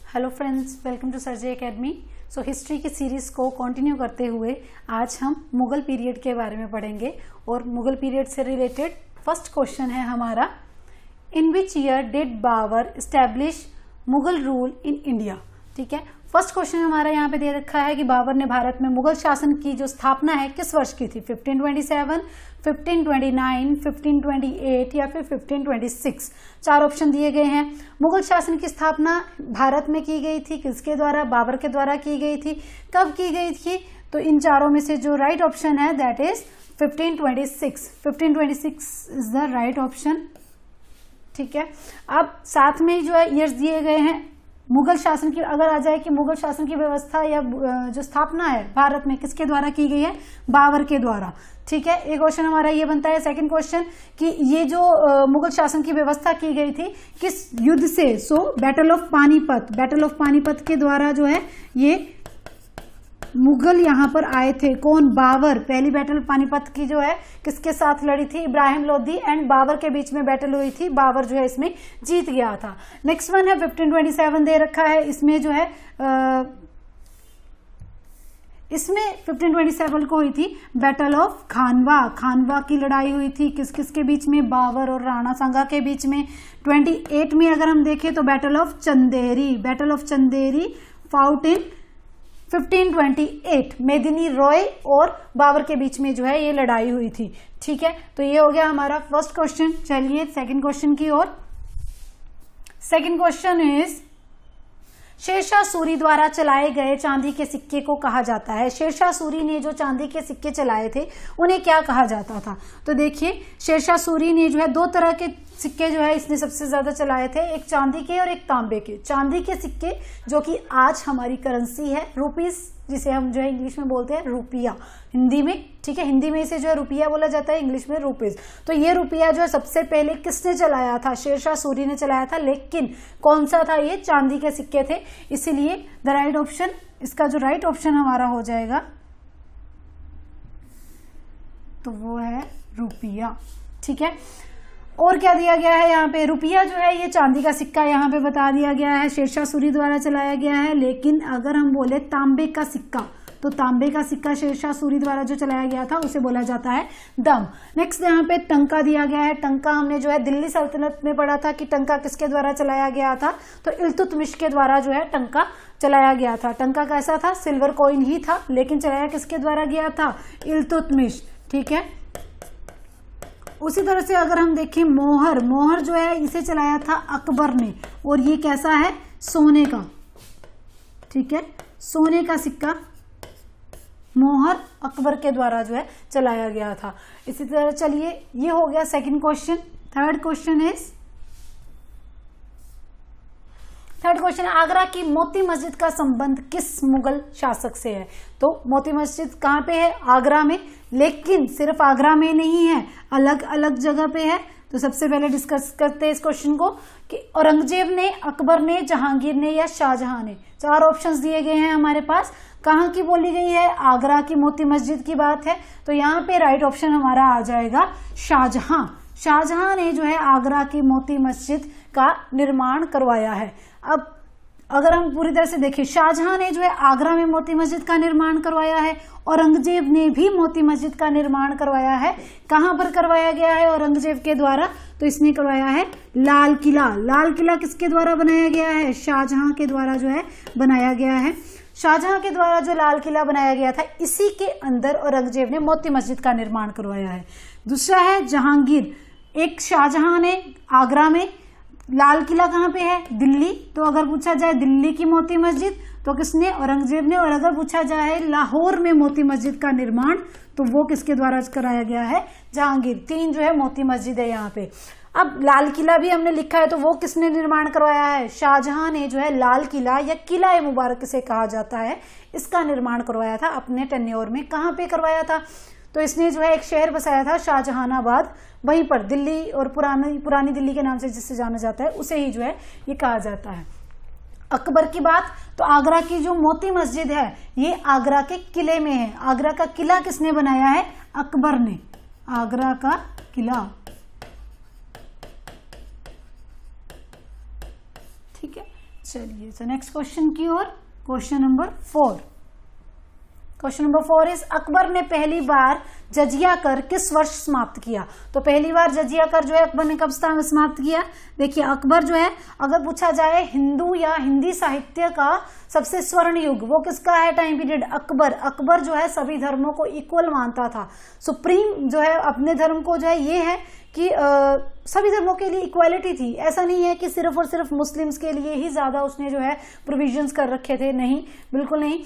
Hello friends, welcome to सरजे academy. So history की series को कंटिन्यू करते हुए आज हम मुगल पीरियड के बारे में पढ़ेंगे और मुगल पीरियड से रिलेटेड फर्स्ट क्वेश्चन है हमारा, in which year did Babur establish Mughal rule in India. ठीक है, फर्स्ट क्वेश्चन हमारा यहाँ पे दे रखा है कि बाबर ने भारत में मुगल शासन की जो स्थापना है किस वर्ष की थी, 1527, 1529, 1528 या फिर 1526। चार ऑप्शन दिए गए हैं। मुगल शासन की स्थापना भारत में की गई थी, किसके द्वारा? बाबर के द्वारा की गई थी। कब की गई थी? तो इन चारों में से जो राइट ऑप्शन है that is 1526। 1526 is the right option. ठीक है, अब साथ में जो है ईयर्स दिए गए हैं। मुगल शासन की अगर आ जाए कि मुगल शासन की व्यवस्था या जो स्थापना है भारत में किसके द्वारा की गई है? बाबर के द्वारा। ठीक है, एक क्वेश्चन हमारा ये बनता है। सेकंड क्वेश्चन कि ये जो मुगल शासन की व्यवस्था की गई थी किस युद्ध से? सो battle of Panipat. Battle of Panipat के द्वारा जो है ये मुगल यहाँ पर आए थे। कौन? बाबर। पहली बैटल पानीपत की जो है किसके साथ लड़ी थी? इब्राहिम लोदी एंड बाबर के बीच में बैटल हुई थी। बाबर जो है इसमें जीत गया था। नेक्स्ट वन है 1527 दे रखा है। इसमें जो है इसमें 1527 को हुई थी बैटल ऑफ खानवा। खानवा की लड़ाई हुई थी किस किस के बीच में? बाबर और राणा सांगा के बीच में। 28 में अगर हम देखें तो battle of Chanderi. Battle of Chanderi fought in 1528। Medini Roy और बाबर के बीच में जो है ये लड़ाई हुई थी। ठीक है, तो ये हो गया हमारा फर्स्ट क्वेश्चन। चलिए सेकंड क्वेश्चन की ओर। Second question is, Sher Shah Suri द्वारा चलाए गए चांदी के सिक्के को कहा जाता है। शेरशाह सूरी ने जो चांदी के सिक्के चलाए थे उन्हें क्या कहा जाता था? तो देखिए, शेरशाह सूरी ने जो है दो तरह के सिक्के जो है इसने सबसे ज्यादा चलाए थे, एक चांदी के और एक तांबे के। चांदी के सिक्के जो कि आज हमारी करेंसी है रुपीस, जिसे हम जो है इंग्लिश में बोलते हैं रुपया हिंदी में। ठीक है, हिंदी में इसे जो है रुपया बोला जाता है, इंग्लिश में रुपीस। तो ये रुपया जो है सबसे पहले किसने चलाया था? शेरशाह सूरी ने चलाया था। लेकिन कौन सा था? ये चांदी के सिक्के थे। इसीलिए द राइट ऑप्शन, इसका जो राइट ऑप्शन हमारा हो जाएगा तो वो है रुपया। ठीक है, और क्या दिया गया है यहाँ पे? रुपया जो है ये चांदी का सिक्का यहाँ पे बता दिया गया है, शेरशाह सूरी द्वारा चलाया गया है। लेकिन अगर हम बोले तांबे का सिक्का, तो तांबे का सिक्का शेरशाह सूरी द्वारा जो चलाया गया था उसे बोला जाता है दम। नेक्स्ट यहाँ पे टंका दिया गया है। टंका हमने जो है दिल्ली सल्तनत में पढ़ा था कि टंका किसके द्वारा चलाया गया था, तो इल्तुतमिश के द्वारा जो है टंका चलाया गया था। टंका कैसा था? सिल्वर कॉइन ही था, लेकिन चलाया किसके द्वारा गया था? इल्तुतमिश। ठीक है, उसी तरह से अगर हम देखें मोहर, मोहर जो है इसे चलाया था अकबर ने, और ये कैसा है? सोने का। ठीक है, सोने का सिक्का मोहर अकबर के द्वारा जो है चलाया गया था। इसी तरह चलिए, ये हो गया second question. Third question is, third question, Agra की मोती मस्जिद का संबंध किस मुगल शासक से है? तो मोती मस्जिद कहाँ पे है? आगरा में। लेकिन सिर्फ आगरा में नहीं है, अलग अलग जगह पे है। तो सबसे पहले डिस्कस करते हैं इस क्वेश्चन को कि औरंगजेब ने, अकबर ने, जहांगीर ने या शाहजहां ने। चार ऑप्शंस दिए गए हैं हमारे पास। कहाँ की बोली गई है? आगरा की मोती मस्जिद की बात है। तो यहाँ पे राइट ऑप्शन हमारा आ जाएगा शाहजहां। शाहजहां ने जो है आगरा की मोती मस्जिद का निर्माण करवाया है। अब अगर हम पूरी तरह से देखें, शाहजहां ने जो है आगरा में मोती मस्जिद का निर्माण करवाया है, औरंगजेब ने भी मोती मस्जिद का निर्माण करवाया है। कहां पर करवाया गया है औरंगजेब के द्वारा? तो इसने करवाया है लाल किला। लाल किला किसके द्वारा बनाया गया है? शाहजहां के द्वारा जो है बनाया गया है। शाहजहां के द्वारा जो लाल किला बनाया गया था, इसी के अंदर औरंगजेब ने मोती मस्जिद का निर्माण करवाया है। दूसरा है जहांगीर। एक शाहजहां ने आगरा में, लाल किला कहाँ पे है? दिल्ली। तो अगर पूछा जाए दिल्ली की मोती मस्जिद तो किसने? औरंगजेब ने। और अगर पूछा जाए लाहौर में मोती मस्जिद का निर्माण तो वो किसके द्वारा कराया गया है? जहांगीर। तीन जो है मोती मस्जिद है यहाँ पे। अब लाल किला भी हमने लिखा है, तो वो किसने निर्माण करवाया है? शाहजहां ने जो है लाल किला या किला मुबारक से कहा जाता है, इसका निर्माण करवाया था अपने टेन्योर में। कहाँ पे करवाया था? तो इसने जो है एक शहर बसाया था शाहजहानाबाद, वहीं पर दिल्ली, और पुरानी दिल्ली के नाम से जिससे जाना जाता है उसे ही जो है ये कहा जाता है। अकबर की बात, तो आगरा की जो मोती मस्जिद है ये आगरा के किले में है। आगरा का किला किसने बनाया है? अकबर ने। आगरा का किला। ठीक है, चलिए तो नेक्स्ट क्वेश्चन की ओर, question number 4। Question number 4 is Akbar ने पहली बार जजिया कर किस वर्ष समाप्त किया? तो पहली बार जजिया कर जो है अकबर ने कब समाप्त किया? देखिए अकबर जो है, अगर पूछा जाए हिंदू या हिंदी साहित्य का सबसे स्वर्ण युग वो किसका है टाइम पीरियड? अकबर। अकबर जो है सभी धर्मों को इक्वल मानता था, सुप्रीम जो है अपने धर्म को जो है ये है कि सभी धर्मों के लिए इक्वालिटी थी। ऐसा नहीं है कि सिर्फ और सिर्फ मुस्लिम्स के लिए ही ज्यादा उसने जो है प्रोविजंस कर रखे थे, नहीं, बिल्कुल नहीं।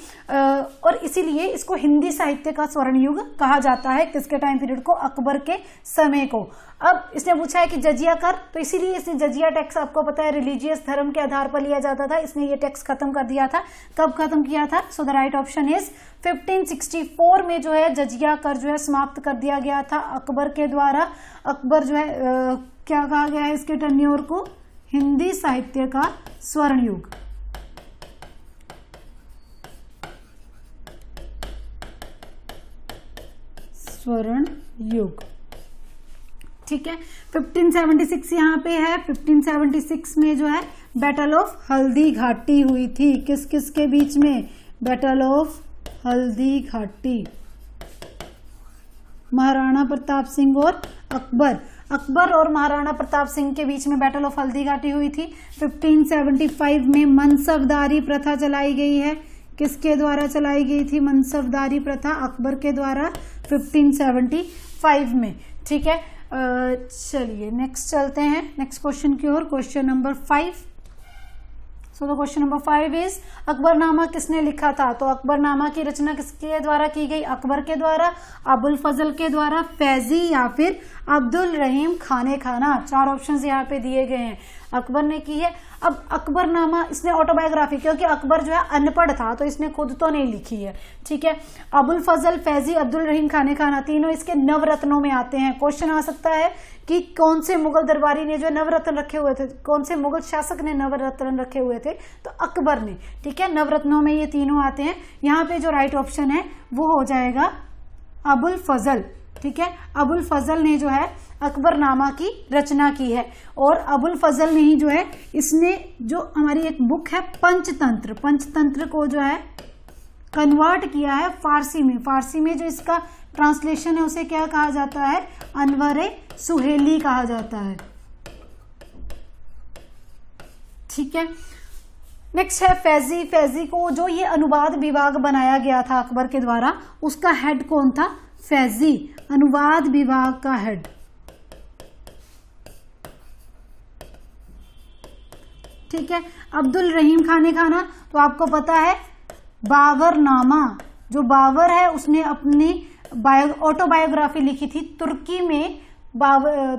और इसीलिए इसको हिंदी साहित्य का स्वर्ण युग कहा जाता है। किसके टाइम पीरियड को? अकबर के समय को। अब इसने पूछा है कि जजिया कर, तो इसीलिए इसने जजिया टैक्स, आपको पता है रिलीजियस धर्म के आधार पर लिया जाता था, इसने ये टैक्स खत्म कर दिया था। कब खत्म किया था? सो द राइट ऑप्शन इज 1564 में जो है जजिया कर जो है समाप्त कर दिया गया था अकबर के द्वारा। अकबर जो है क्या कहा गया है इसके टर्नओवर को? हिंदी साहित्य का स्वर्ण युग। स्वर्ण युग, ठीक है। 1576 यहाँ पे है। 1576 में जो है बैटल ऑफ हल्दी घाटी हुई थी। किस किस के बीच में? बैटल ऑफ हल्दी घाटी, महाराणा प्रताप सिंह और अकबर। अकबर और महाराणा प्रताप सिंह के बीच में बैटल ऑफ हल्दी घाटी हुई थी। 1575 में मनसबदारी प्रथा चलाई गई है। किसके द्वारा चलाई गई थी मनसबदारी प्रथा? अकबर के द्वारा 1575 में, ठीक है। चलिए नेक्स्ट चलते हैं नेक्स्ट क्वेश्चन की ओर, question number 5। So the question number 5 is Akbarnama किसने लिखा था? तो अकबरनामा की रचना किसके द्वारा की गई? अकबर के द्वारा, अबुल फजल के द्वारा, फैजी या फिर अब्दुल रहीम खाने खाना। 4 ऑप्शंस यहाँ पे दिए गए हैं, अकबर ने की है। अब अकबरनामा इसने ऑटोबायोग्राफी, क्योंकि अकबर जो है अनपढ़ था तो इसने खुद तो नहीं लिखी है, ठीक है। अबुल फजल, फैजी, अब्दुल रहीम खाने खाना तीनों इसके नवरत्नों में आते हैं। क्वेश्चन आ सकता है कि कौन से मुगल दरबारी ने जो नवरत्न रखे हुए थे, कौन से मुगल शासक ने नवरत्न रखे हुए थे? तो अकबर ने, ठीक है। नवरत्नों में ये तीनों आते हैं। यहाँ पे जो राइट ऑप्शन है वो हो जाएगा अबुल फजल, ठीक है। अबुल फजल ने जो है अकबरनामा की रचना की है। और अबुल फजल ने ही जो है इसने जो हमारी एक बुक है पंचतंत्र, पंचतंत्र को जो है कन्वर्ट किया है फारसी में। फारसी में जो इसका ट्रांसलेशन है उसे क्या कहा जाता है? अनवरे सुहेली कहा जाता है, ठीक है। नेक्स्ट है फैजी। फैजी को जो ये अनुवाद विभाग बनाया गया था अकबर के द्वारा, उसका हेड कौन था? फैजी, अनुवाद विभाग का हेड, ठीक है। अब्दुल रहीम खाने खाना, तो आपको पता है बाबरनामा, जो बाबर है उसने अपनी ऑटोबायोग्राफी लिखी थी तुर्की में,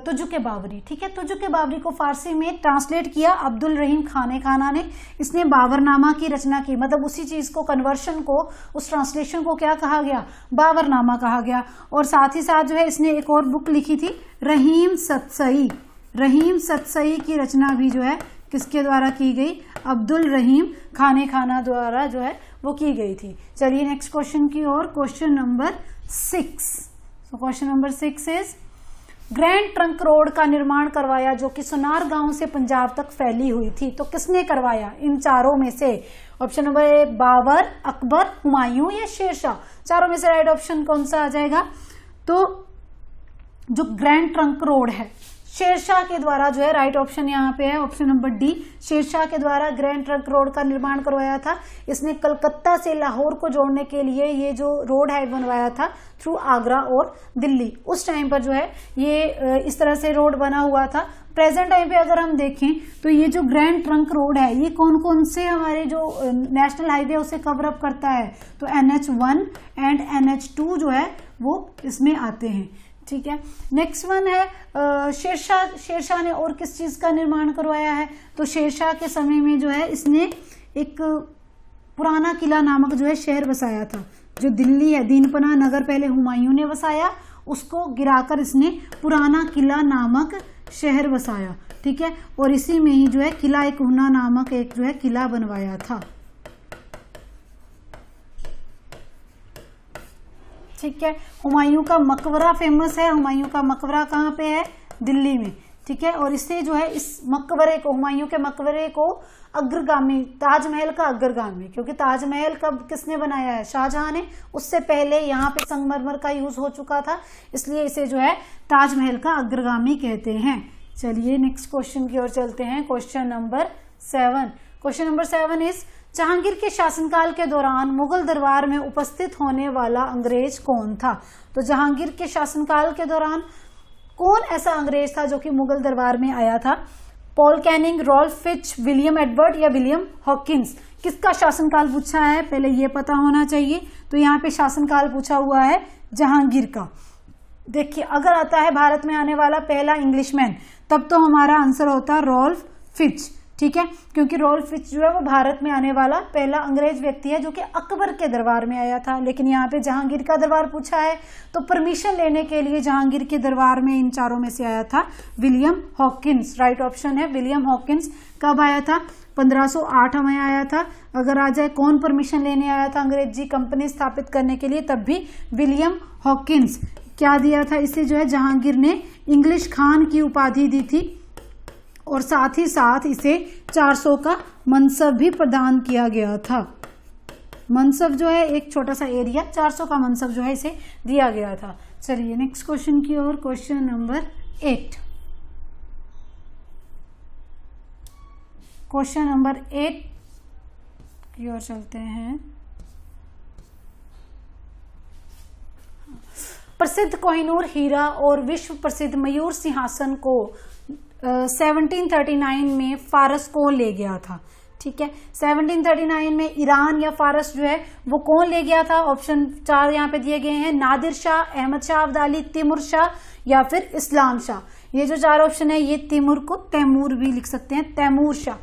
तुजुके बाबरी, ठीक है। तुजुके बाबरी को फारसी में ट्रांसलेट किया अब्दुल रहीम खाने खाना ने। इसने बाबरनामा की रचना की, मतलब उसी चीज को, कन्वर्शन को, उस ट्रांसलेशन को क्या कहा गया? बाबरनामा कहा गया। और साथ ही साथ जो है इसने एक और बुक लिखी थी रहीम सतसई। रहीम सतसई की रचना भी जो है किसके द्वारा की गई? अब्दुल रहीम खाने खाना द्वारा जो है वो की गई थी। चलिए नेक्स्ट क्वेश्चन की ओर, question number 6। So question number 6 is grand trunk road का निर्माण करवाया जो कि सुनार गांव से पंजाब तक फैली हुई थी, तो किसने करवाया इन चारों में से? Option number A Babar, Akbar, Humayun या शेरशाह। चारों में से राइट ऑप्शन कौन सा आ जाएगा? तो जो ग्रैंड ट्रंक रोड है शेरशाह के द्वारा जो है, राइट ऑप्शन यहाँ पे है ऑप्शन नंबर डी, शेरशाह के द्वारा ग्रैंड ट्रंक रोड का निर्माण करवाया था। इसने कलकत्ता से लाहौर को जोड़ने के लिए ये जो रोड है बनवाया था थ्रू आगरा और दिल्ली। उस टाइम पर जो है ये इस तरह से रोड बना हुआ था। प्रेजेंट टाइम पे अगर हम देखें तो ये जो ग्रैंड ट्रंक रोड है ये कौन कौन से हमारे जो नेशनल हाईवे उसे कवर अप करता है? तो NH1 एंड NH2 जो है वो इसमें आते हैं, ठीक है। नेक्स्ट वन है शेरशाह ने और किस चीज का निर्माण करवाया है? तो शेरशाह के समय में जो है इसने एक पुराना किला नामक जो है शहर बसाया था, जो दिल्ली है, दीनपना नगर पहले हुमायूं ने बसाया, उसको गिराकर इसने पुराना किला नामक शहर बसाया, ठीक है। और इसी में ही जो है किला एक हुना नामक एक जो है किला बनवाया था, ठीक है। हुमायूं का मकबरा फेमस है। हुमायूं का मकबरा कहाँ पे है? दिल्ली में, ठीक है। और इससे जो है इस मकबरे को, हुमायूं के मकबरे को अग्रगामी, ताजमहल का अग्रगामी, क्योंकि ताजमहल कब किसने बनाया है, शाहजहां ने, उससे पहले यहाँ पे संगमरमर का यूज हो चुका था, इसलिए इसे जो है ताजमहल का अग्रगामी कहते हैं। चलिए नेक्स्ट क्वेश्चन की ओर चलते हैं। Question number 7। Question number 7 is Jahangir के शासनकाल के दौरान मुगल दरबार में उपस्थित होने वाला अंग्रेज कौन था। तो जहांगीर के शासनकाल के दौरान कौन ऐसा अंग्रेज था जो कि मुगल दरबार में आया था। Paul Canning, Ralph Fitch, William Edward या विलियम हॉकिंस। किसका शासनकाल पूछा है, पहले ये पता होना चाहिए। तो यहाँ पे शासनकाल पूछा हुआ है जहांगीर का। देखिए अगर आता है भारत में आने वाला पहला इंग्लिशमैन, तब तो हमारा आंसर होता है रॉल्फ फिच, ठीक है, क्योंकि रॉल्फ फिच जो है वो भारत में आने वाला पहला अंग्रेज व्यक्ति है जो कि अकबर के दरबार में आया था। लेकिन यहाँ पे जहांगीर का दरबार पूछा है, तो परमिशन लेने के लिए जहांगीर के दरबार में इन चारों में से आया था विलियम हॉकिंस। राइट ऑप्शन है विलियम हॉकिंस। कब आया था, 1508 में आया था। अगर आ जाए कौन परमिशन लेने आया था अंग्रेजी कंपनी स्थापित करने के लिए, तब भी विलियम हॉकिंस। क्या दिया था इसे, जो है जहांगीर ने इंग्लिश खान की उपाधि दी थी और साथ ही साथ इसे 400 का मनसब भी प्रदान किया गया था। मनसब जो है एक छोटा सा एरिया, 400 का मनसब जो है इसे दिया गया था। चलिए नेक्स्ट क्वेश्चन की ओर, क्वेश्चन नंबर 8। क्वेश्चन नंबर 8 की ओर चलते हैं। प्रसिद्ध कोहिनूर हीरा और विश्व प्रसिद्ध मयूर सिंहासन को 1739 में फारस कौन ले गया था। ठीक है, 1739 में ईरान या फारस जो है वो कौन ले गया था। ऑप्शन 4 यहाँ पे दिए गए हैं, नादिर शाह, अहमद शाह अब्दाली, तिमुर शाह या फिर इस्लाम शाह। ये जो 4 ऑप्शन है, ये तिमुर को तैमूर भी लिख सकते हैं, तैमूर शाह।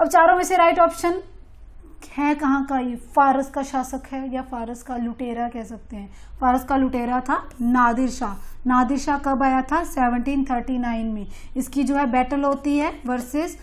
अब चारों में से राइट ऑप्शन है कहाँ का, ये फारस का शासक है या फारस का लुटेरा कह सकते हैं। फारस का लुटेरा था नादिर शाह। नादिर शाह कब आया था, 1739 में। इसकी जो है बैटल होती है वर्सेस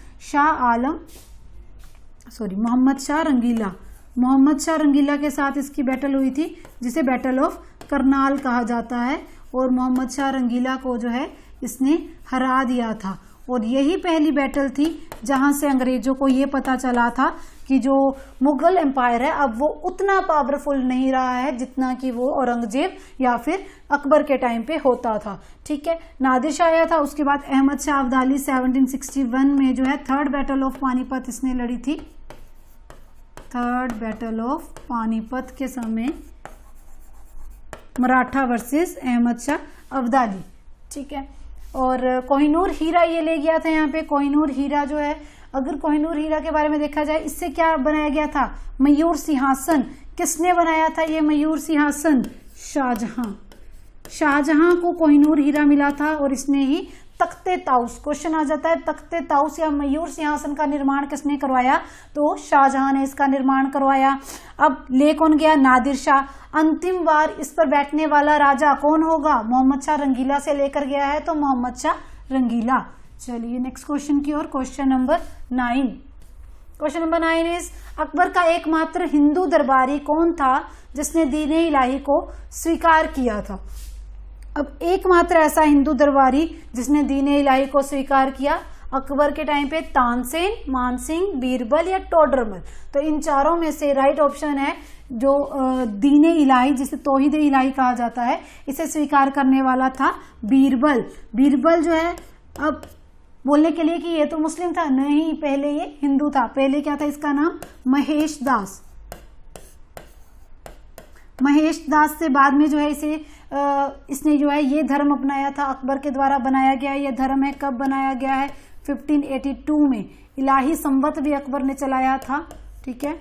मोहम्मद शाह रंगीला। मोहम्मद शाह रंगीला के साथ इसकी बैटल हुई थी, जिसे बैटल ऑफ करनाल कहा जाता है। और मोहम्मद शाह रंगीला को जो है इसने हरा दिया था। और यही पहली बैटल थी जहां से अंग्रेजों को ये पता चला था कि जो मुगल एम्पायर है अब वो उतना पावरफुल नहीं रहा है जितना कि वो औरंगजेब या फिर अकबर के टाइम पे होता था। ठीक है, नादिर शाह आया था, उसके बाद अहमद शाह अब्दाली 1761 में जो है थर्ड बैटल ऑफ पानीपत इसने लड़ी थी। थर्ड बैटल ऑफ पानीपत के समय मराठा वर्सेस अहमद शाह अब्दाली। ठीक है, और कोहिनूर हीरा ये ले गया था। यहाँ पे कोहिनूर हीरा जो है, अगर कोहिनूर हीरा के बारे में देखा जाए, इससे क्या बनाया गया था, मयूर सिंहासन। किसने बनाया था ये मयूर सिंहासन, शाहजहां। शाहजहां को कोहिनूर हीरा मिला था और इसने ही तख्ते ताउस, क्वेश्चन आ जाता है तख्ते ताउस या मयूर सिंहासन का निर्माण किसने करवाया, तो शाहजहां ने इसका निर्माण करवाया। अब ले कौन गया, नादिर शाह। अंतिम बार इस पर बैठने वाला राजा कौन होगा, मोहम्मद शाह रंगीला से लेकर गया है, तो मोहम्मद शाह रंगीला। चलिए नेक्स्ट क्वेश्चन की ओर, question number 9। Question number 9 is Akbar का एकमात्र हिंदू दरबारी कौन था जिसने दीन-ए इलाही को स्वीकार किया था। अब एकमात्र ऐसा हिंदू दरबारी जिसने दीन-ए इलाही को स्वीकार किया अकबर के टाइम पे, तानसेन, मानसिंह, बीरबल या टोडरमल। तो इन चारों में से राइट ऑप्शन है जो दीन-ए इलाही, जिसे तौहीद इलाही कहा जाता है, इसे स्वीकार करने वाला था बीरबल। बीरबल जो है, अब बोलने के लिए कि ये तो मुस्लिम था, नहीं, पहले ये हिंदू था। पहले क्या था इसका नाम, महेश दास। महेश दास से बाद में जो है इसने जो है ये धर्म अपनाया था, अकबर के द्वारा बनाया गया ये धर्म है। कब बनाया गया है, 1582 में। इलाही संवत भी अकबर ने चलाया था। ठीक है,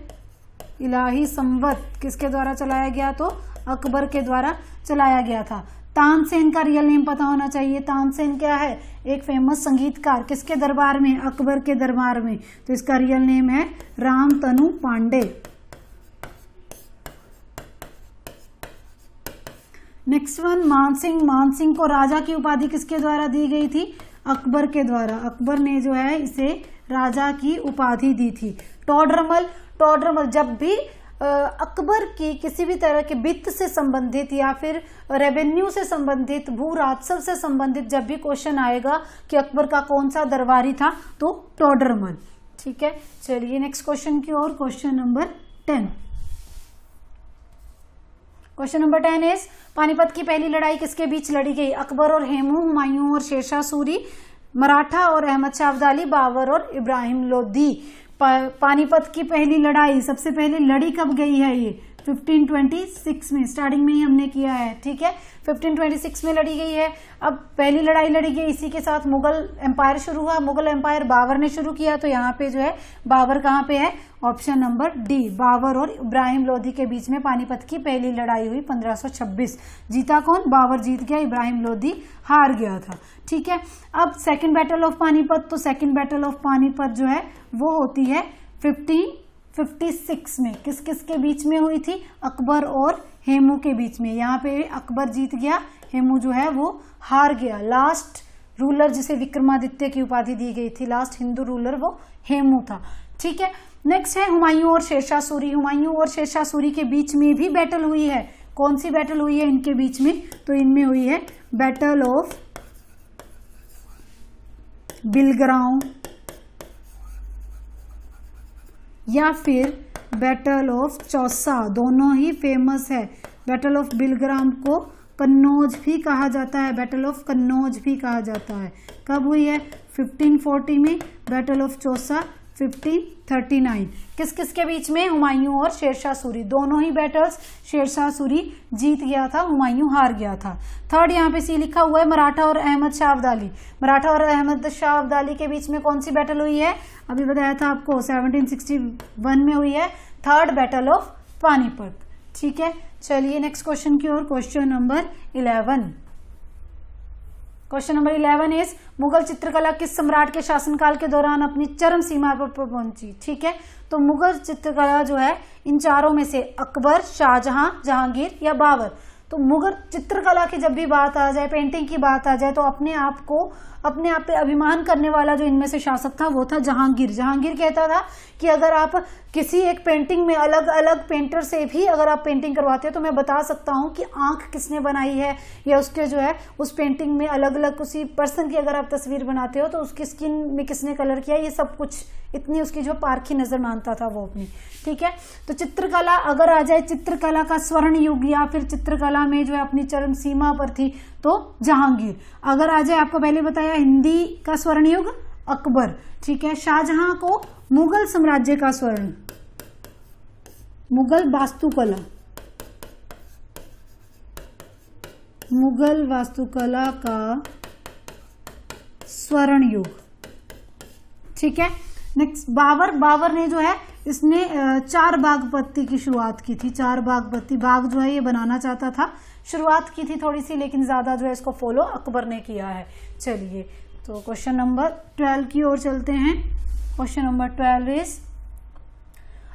इलाही संवत किसके द्वारा चलाया गया, तो अकबर के द्वारा चलाया गया था। तानसेन का रियल नेम पता होना चाहिए। तानसेन क्या है, एक फेमस संगीतकार, किसके दरबार में, अकबर के दरबार में। तो इसका रियल नेम है रामतनु पांडे। Next one, Man Singh. मानसिंह को राजा की उपाधि किसके द्वारा दी गई थी, अकबर के द्वारा। अकबर ने जो है इसे राजा की उपाधि दी थी। टोडरमल, टोडरमल जब भी अकबर की किसी भी तरह के वित्त से संबंधित या फिर रेवेन्यू से संबंधित, भू राजस्व से संबंधित जब भी क्वेश्चन आएगा कि अकबर का कौन सा दरबारी था, तो टोडरमल। ठीक है, चलिए नेक्स्ट क्वेश्चन की ओर। Question number 10। Question number 10 is Panipat की पहली लड़ाई किसके बीच लड़ी गई? अकबर और हेमू, हुमायूं और शेरशाह सूरी, मराठा और अहमद शाह अब्दाली, बाबर और इब्राहिम लोधी। पानीपत की पहली लड़ाई सबसे पहले लड़ी कब गई है? ये 1526 में, स्टार्टिंग में ही हमने किया है। ठीक है, 1526 में लड़ी गई है। अब पहली लड़ाई लड़ी गई, इसी के साथ मुगल एम्पायर शुरू हुआ। मुगल एम्पायर बाबर ने शुरू किया, तो यहाँ पे जो है बाबर कहाँ पे है? ऑप्शन नंबर डी, बाबर और इब्राहिम लोधी के बीच में पानीपत की पहली लड़ाई हुई 1526। जीता कौन? बाबर जीत गया, इब्राहिम लोधी हार गया था। ठीक है, अब सेकेंड बैटल ऑफ पानीपत, तो सेकेंड बैटल ऑफ पानीपत जो है वो होती है 1556 में। किस किस के बीच में हुई थी? अकबर और हेमू के बीच में। यहाँ पे अकबर जीत गया, हेमू जो है वो हार गया। लास्ट रूलर जिसे विक्रमादित्य की उपाधि दी गई थी, लास्ट हिंदू रूलर, वो हेमू था। ठीक है, नेक्स्ट है हुमायूं और शेरशाह सूरी। हुमायूं और शेरशाह सूरी के बीच में भी बैटल हुई है। कौन सी बैटल हुई है इनके बीच में? तो इनमें हुई है बैटल ऑफ बिलग्राम या फिर बैटल ऑफ चौसा, दोनों ही फेमस है। बैटल ऑफ बिलग्राम को कन्नौज भी कहा जाता है, बैटल ऑफ कन्नौज भी कहा जाता है। कब हुई है? 1540 में। Battle of Chausa 1539। किस किस के बीच में? हुमायूं और शेरशाह सूरी। दोनों ही बैटल्स शेरशाह सूरी जीत गया था, हुमायूं हार गया था। थर्ड यहाँ पे सी लिखा हुआ है मराठा और अहमद शाह अब्दाली। मराठा और अहमद शाह अब्दाली के बीच में कौन सी बैटल हुई है? अभी बताया था आपको, 1761 में हुई है, थर्ड बैटल ऑफ पानीपत। ठीक है, चलिए नेक्स्ट क्वेश्चन की ओर। Question number 11। Question number 11 is Mughal चित्रकला किस सम्राट के शासनकाल के दौरान अपनी चरम सीमा पर पहुंची? ठीक है, तो मुगल चित्रकला जो है इन चारों में से अकबर, शाहजहां, जहांगीर या बाबर। तो मुगल चित्रकला की जब भी बात आ जाए, पेंटिंग की बात आ जाए, तो अपने आप पे अभिमान करने वाला जो इनमें से शासक था वो था जहांगीर। जहांगीर कहता था कि अगर आप किसी एक पेंटिंग में अलग अलग पेंटर से भी अगर आप पेंटिंग करवाते हो तो मैं बता सकता हूं कि आंख किसने बनाई है, या उसके जो है उस पेंटिंग में अलग अलग किसी पर्सन की अगर आप तस्वीर बनाते हो तो उसकी स्किन में किसने कलर किया, ये सब कुछ, इतनी उसकी जो पारखी नजर मानता था वो अपनी। ठीक है, तो चित्रकला अगर आ जाए, चित्रकला का स्वर्ण युग या फिर चित्रकला में जो है अपनी चरम सीमा पर थी, तो जहांगीर। अगर आ जाए, आपको पहले बताया हिंदी का स्वर्ण युग अकबर। ठीक है, शाहजहां को मुगल साम्राज्य का स्वर्ण, मुगल वास्तुकला, मुगल वास्तुकला का स्वर्ण युग। ठीक है, नेक्स्ट बाबर ने जो है इसने चार बाग बत्ती की शुरुआत की थी। चार बाग बत्ती, बाग जो है ये बनाना चाहता था, शुरुआत की थी थोड़ी सी, लेकिन ज्यादा जो है इसको फॉलो अकबर ने किया है। चलिए, तो क्वेश्चन नंबर 12 की ओर चलते हैं। क्वेश्चन नंबर 12 इज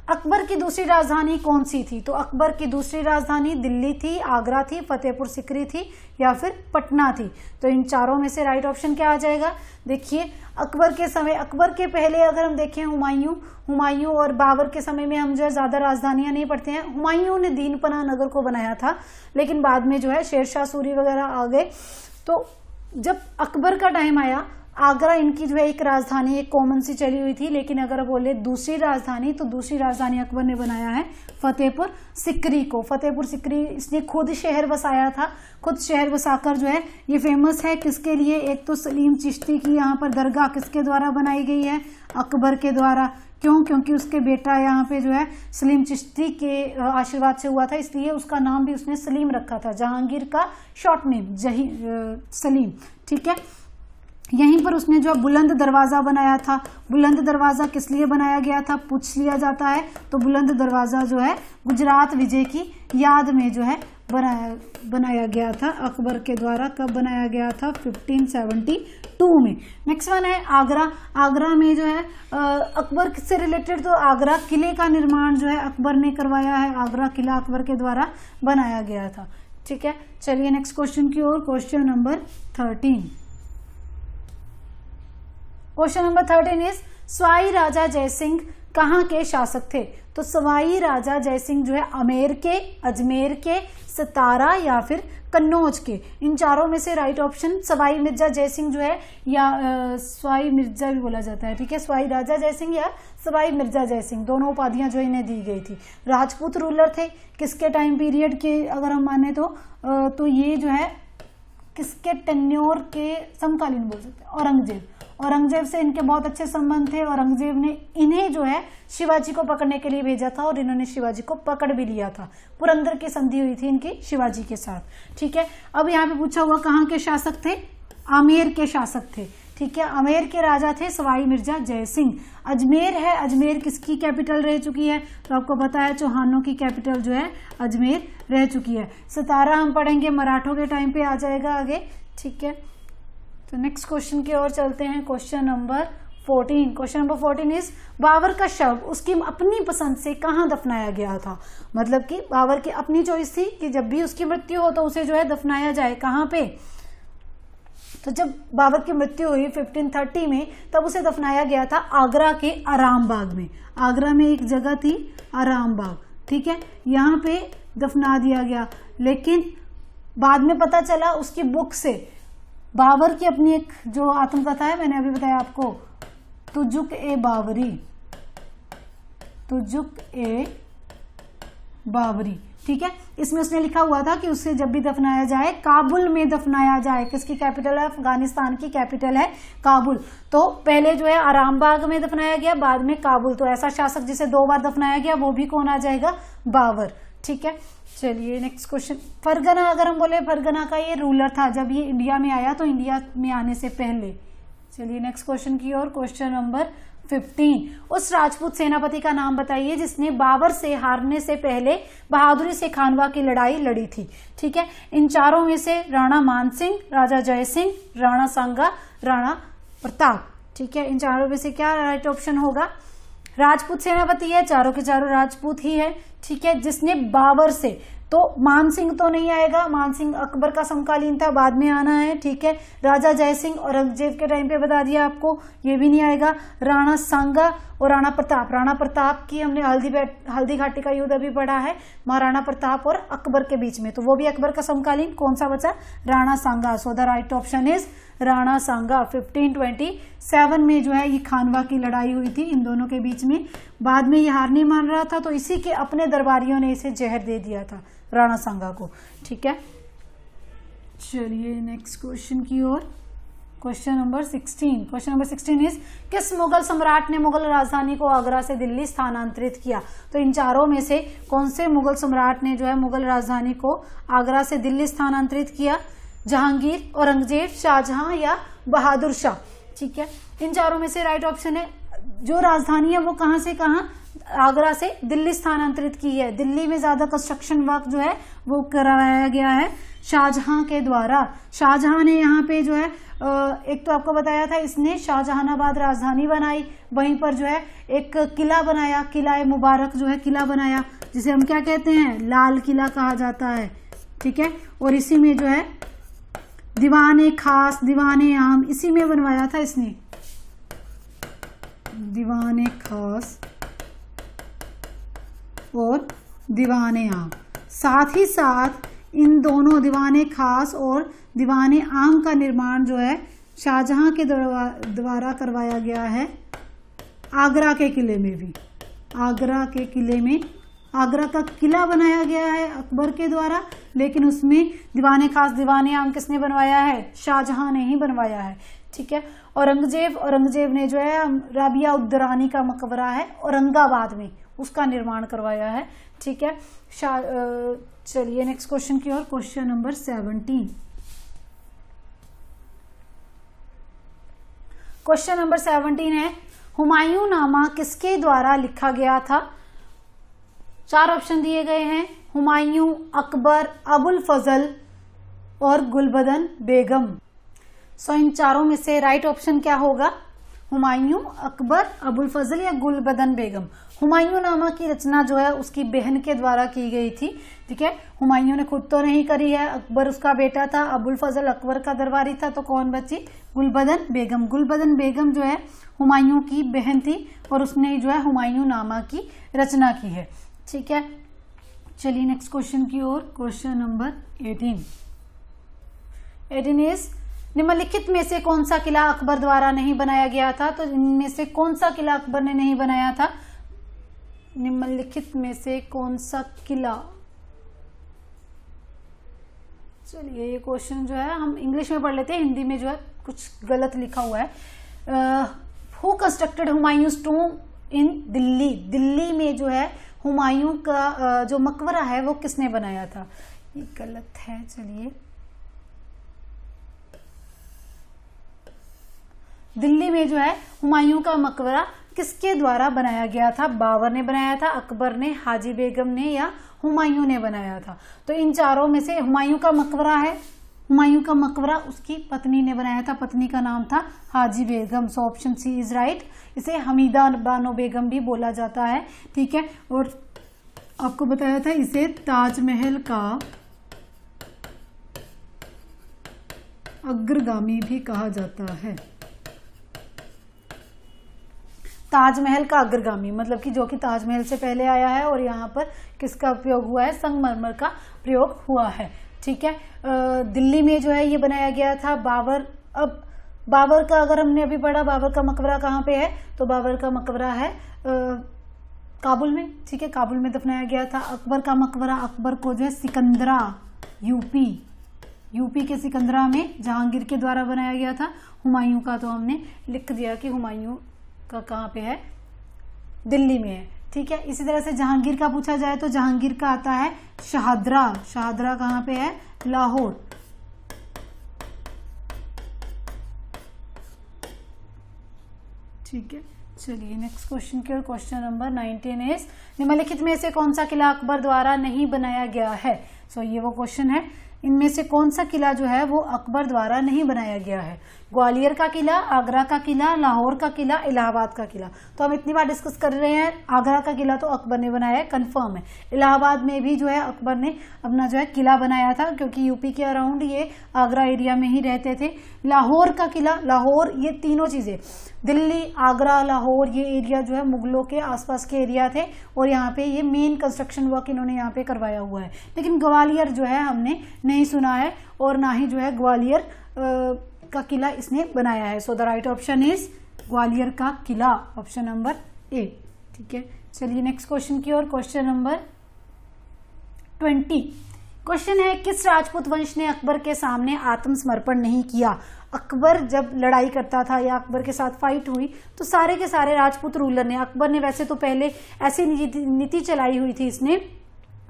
अकबर की दूसरी राजधानी कौन सी थी? तो अकबर की दूसरी राजधानी दिल्ली थी, आगरा थी, फतेहपुर सिकरी थी या फिर पटना थी। तो इन चारों में से राइट ऑप्शन क्या आ जाएगा? देखिए, अकबर के समय, अकबर के पहले अगर हम देखें हुमायूं और बाबर के समय में हम जो है ज्यादा राजधानियां नहीं पढ़ते हैं। हुमायूं ने दीनपना नगर को बनाया था, लेकिन बाद में जो है शेरशाह सूरी वगैरह आ गए। तो जब अकबर का टाइम आया, आगरा इनकी जो है एक राजधानी, एक कॉमन सी चली हुई थी। लेकिन अगर बोले दूसरी राजधानी, तो दूसरी राजधानी अकबर ने बनाया है फतेहपुर सिकरी को। फतेहपुर सिकरी इसने खुद शहर बसाया था, खुद शहर बसाकर जो है ये फेमस है किसके लिए? एक तो सलीम चिश्ती की यहाँ पर दरगाह किसके द्वारा बनाई गई है? अकबर के द्वारा। क्यों? क्योंकि उसके बेटा यहाँ पे जो है सलीम चिश्ती के आशीर्वाद से हुआ था, इसलिए उसका नाम भी उसने सलीम रखा था। जहांगीर का शॉर्ट नेम सलीम। ठीक है, यहीं पर उसने जो बुलंद दरवाजा बनाया था। बुलंद दरवाजा किस लिए बनाया गया था पूछ लिया जाता है, तो बुलंद दरवाजा जो है गुजरात विजय की याद में जो है बनाया गया था अकबर के द्वारा। कब बनाया गया था? 1572 में। नेक्स्ट वन है आगरा। आगरा में जो है अकबर से रिलेटेड, तो आगरा किले का निर्माण जो है अकबर ने करवाया है। आगरा किला अकबर के द्वारा बनाया गया था। ठीक है, चलिए नेक्स्ट क्वेश्चन की ओर। Question number 13। Question number 13 is Sawai Raja Jai Singh कहाँ के शासक थे? तो सवाई राजा जयसिंह जो है आमेर के, अजमेर के, सतारा या फिर कन्नौज के। इन चारों में से राइट ऑप्शन सवाई मिर्जा जयसिंह जो है, या सवाई मिर्जा भी बोला जाता है, ठीक है, सवाई राजा जयसिंह या सवाई मिर्जा जयसिंह, दोनों उपाधियां जो इन्हें दी गई थी। राजपूत रूलर थे किसके टाइम पीरियड के अगर हम माने तो ये जो है किसके टेन्योर के समकालीन बोल सकते हैं, औरंगजेब से इनके बहुत अच्छे संबंध थे। औरंगजेब ने इन्हें जो है शिवाजी को पकड़ने के लिए भेजा था और इन्होंने शिवाजी को पकड़ भी लिया था। पुरंदर की संधि हुई थी इनकी शिवाजी के साथ, ठीक है। अब यहाँ पे पूछा हुआ कहाँ के शासक थे? आमेर के शासक थे, ठीक है। आमेर के राजा थे सवाई मिर्जा जयसिंह। अजमेर है, अजमेर किसकी कैपिटल रह चुकी है? तो आपको पता है चौहानों की कैपिटल जो है अजमेर रह चुकी है। सतारा हम पढ़ेंगे मराठों के टाइम पे आ जाएगा आगे, ठीक है। तो नेक्स्ट क्वेश्चन की ओर चलते हैं। Question number 14। Question number 14 is बाबर का शव उसकी अपनी पसंद से कहाँ दफनाया गया था? मतलब कि बाबर की अपनी चॉइस थी कि जब भी उसकी मृत्यु हो तो उसे जो है दफनाया जाए कहाँ पे? तो जब बाबर की मृत्यु हुई 1530 में, तब उसे दफनाया गया था आगरा के आराम बाग में। आगरा में एक जगह थी आराम बाग, ठीक है, यहाँ पे दफना दिया गया। लेकिन बाद में पता चला उसकी बुक से, बाबर की अपनी एक जो आत्मकथा है, मैंने अभी बताया आपको, तुजुक ए बाबरी, तुजुक ए बाबरी, ठीक है। इसमें उसने लिखा हुआ था कि उससे जब भी दफनाया जाए काबुल में दफनाया जाए। किसकी कैपिटल है? अफगानिस्तान की कैपिटल है काबुल। तो पहले जो है आरामबाग में दफनाया गया, बाद में काबुल। तो ऐसा शासक जिसे 2 बार दफनाया गया वो भी कौन आ जाएगा? बाबर, ठीक है। चलिए नेक्स्ट क्वेश्चन। फरगना, अगर हम बोले फरगना का ये रूलर था जब ये इंडिया में आया, तो इंडिया में आने से पहले। चलिए नेक्स्ट क्वेश्चन की ओर। Question number 15। उस राजपूत सेनापति का नाम बताइए जिसने बाबर से हारने से पहले बहादुरी से खानवा की लड़ाई लड़ी थी, ठीक है। इन चारों में से राणा मानसिंह, राजा जयसिंह, राणा सांगा, राणा प्रताप, ठीक है। इन चारों में से क्या राइट ऑप्शन होगा? राजपूत सेनापति है, चारों के चारों राजपूत ही है, ठीक है। जिसने बाबर से, तो मानसिंह तो नहीं आएगा, मानसिंह अकबर का समकालीन था, बाद में आना है, ठीक है। राजा जयसिंह औरंगजेब के टाइम पे बता दिया आपको, ये भी नहीं आएगा। राणा सांगा और राणा प्रताप, राणा प्रताप की हमने हल्दी घाटी का युद्ध अभी पढ़ा है, महाराणा प्रताप और अकबर के बीच में, तो वो भी अकबर का समकालीन। कौन सा बचा? Rana Sanga. So the right option is Rana Sanga. 1527 में जो है ये खानवा की लड़ाई हुई थी इन दोनों के बीच में। बाद में ये हार नहीं मान रहा था, तो इसी के अपने दरबारियों ने इसे जहर दे दिया था राणा सांगा को, ठीक है। चलिए नेक्स्ट क्वेश्चन की ओर। Question number 16। Question number 16 is किस मुगल सम्राट ने मुगल राजधानी को आगरा से दिल्ली स्थानांतरित किया? तो इन चारों में से कौन से मुगल सम्राट ने जो है मुगल राजधानी को आगरा से दिल्ली स्थानांतरित किया? जहांगीर, औरंगजेब, शाहजहां या बहादुर शाह, ठीक है। इन चारों में से राइट ऑप्शन है, जो राजधानी है वो कहां से कहां? आगरा से दिल्ली स्थानांतरित की है। दिल्ली में ज्यादा कंस्ट्रक्शन वर्क जो है वो करवाया गया है शाहजहां के द्वारा। शाहजहां ने यहाँ पे जो है एक तो आपको बताया था, इसने शाहजहानाबाद राजधानी बनाई, वहीं पर जो है एक किला बनाया, किला मुबारक जो है किला बनाया, जिसे हम क्या कहते हैं? लाल किला कहा जाता है, ठीक है। और इसी में जो है दीवाने खास, दीवाने आम, इसी में बनवाया था इसने, दीवाने खास और दीवाने आम। साथ ही साथ इन दोनों दीवाने खास और दीवाने आम का निर्माण जो है शाहजहां के द्वारा करवाया गया है आगरा के किले में भी। आगरा के किले में आगरा का किला बनाया गया है अकबर के द्वारा, लेकिन उसमें दीवाने खास दीवाने आम किसने बनवाया है? शाहजहां ने ही बनवाया है, ठीक है। औरंगजेब ने जो है राबिया उद्दरानी का मकबरा है औरंगाबाद में, उसका निर्माण करवाया है, ठीक है। चलिए नेक्स्ट क्वेश्चन की ओर। Question number 17। क्वेश्चन नंबर 17 है हुमायूं नामा किसके द्वारा लिखा गया था? 4 ऑप्शन दिए गए हैं, हुमायूं, अकबर, अबुल फजल और गुलबदन बेगम। सो इन चारों में से राइट ऑप्शन क्या होगा? हुमायूं, अकबर, अबुल फजल या गुलबदन बेगम। हुमायूं नामा की रचना जो है उसकी बहन के द्वारा की गई थी। ठीक है, हुमायूं ने खुद तो नहीं करी है, अकबर उसका बेटा था, अबुल फजल अकबर का दरबारी था, तो कौन बची? गुलबदन बेगम। गुलबदन बेगम जो है हुमायूं की बहन थी और उसने जो है हुमायूं नामा की रचना की है। ठीक है, चलिए नेक्स्ट क्वेश्चन की ओर। क्वेश्चन नंबर 18 इज निम्नलिखित में से कौन सा किला अकबर द्वारा नहीं बनाया गया था? तो इनमें से कौन सा किला अकबर ने नहीं बनाया था? निम्नलिखित में से कौन सा किला? चलिए ये क्वेश्चन जो है हम इंग्लिश में पढ़ लेते हैं, हिंदी में जो है कुछ गलत लिखा हुआ है। हु कंस्ट्रक्टेड हुमायूंस टूम इन दिल्ली? दिल्ली में जो है हुमायूं का जो मकबरा है वो किसने बनाया था? ये गलत है। चलिए, दिल्ली में जो है हुमायूं का मकबरा किसके द्वारा बनाया गया था? बाबर ने बनाया था, अकबर ने, हाजी बेगम ने या हुमायूं ने बनाया था? तो इन चारों में से हुमायूं का मकबरा है, हुमायूं का मकबरा उसकी पत्नी ने बनाया था, पत्नी का नाम था Haji Begum. So option C is right. इसे हमीदा बानो बेगम भी बोला जाता है। ठीक है, और आपको बताया था इसे ताजमहल का अग्रगामी भी कहा जाता है। ताजमहल का अग्रगामी मतलब कि जो कि ताजमहल से पहले आया है, और यहाँ पर किसका प्रयोग हुआ है? संगमरमर का प्रयोग हुआ है। ठीक है, दिल्ली में जो है ये बनाया गया था। बाबर, अब बाबर का अगर हमने अभी पढ़ा, बाबर का मकबरा कहाँ पे है? तो बाबर का मकबरा है काबुल में। ठीक है, काबुल में दफनाया गया था। अकबर का मकबरा, अकबर को जो है सिकंदरा, यूपी के सिकंदरा में जहांगीर के द्वारा बनाया गया था। हुमायूं का तो हमने लिख दिया कि हुमायूं का कहाँ पे है? दिल्ली में है। ठीक है, इसी तरह से जहांगीर का पूछा जाए तो जहांगीर का आता है शाहदरा। शाहदरा कहाँ पे है? लाहौर। ठीक है, चलिए नेक्स्ट क्वेश्चन की ओर। क्वेश्चन नंबर 19 इज निम्नलिखित में से कौन सा किला अकबर द्वारा नहीं बनाया गया है? सो ये वो क्वेश्चन है, इनमें से कौन सा किला जो है वो अकबर द्वारा नहीं बनाया गया है? ग्वालियर का किला, आगरा का किला, लाहौर का किला, इलाहाबाद का किला। तो हम इतनी बार डिस्कस कर रहे हैं, आगरा का किला तो अकबर ने बनाया है, कंफर्म है। इलाहाबाद में भी जो है अकबर ने अपना जो है किला बनाया था, क्योंकि यूपी के अराउंड ये आगरा एरिया में ही रहते थे। लाहौर का किला, लाहौर, ये तीनों चीजें दिल्ली, आगरा, लाहौर, ये एरिया जो है मुगलों के आसपास के एरिया थे, और यहाँ पे ये मेन कंस्ट्रक्शन वर्क इन्होंने यहाँ पे करवाया हुआ है। लेकिन ग्वालियर जो है हमने नहीं सुना है, और ना ही जो है ग्वालियर का किला इसने बनाया है। सो the right option is Gwalior का किला, ऑप्शन नंबर ए। ठीक है, चलिए नेक्स्ट क्वेश्चन की ओर। क्वेश्चन नंबर 20 क्वेश्चन है, किस राजपूत वंश ने अकबर के सामने आत्मसमर्पण नहीं किया? अकबर जब लड़ाई करता था या अकबर के साथ फाइट हुई तो सारे के सारे राजपूत रूलर ने, अकबर ने वैसे तो पहले ऐसी नीति चलाई हुई थी इसने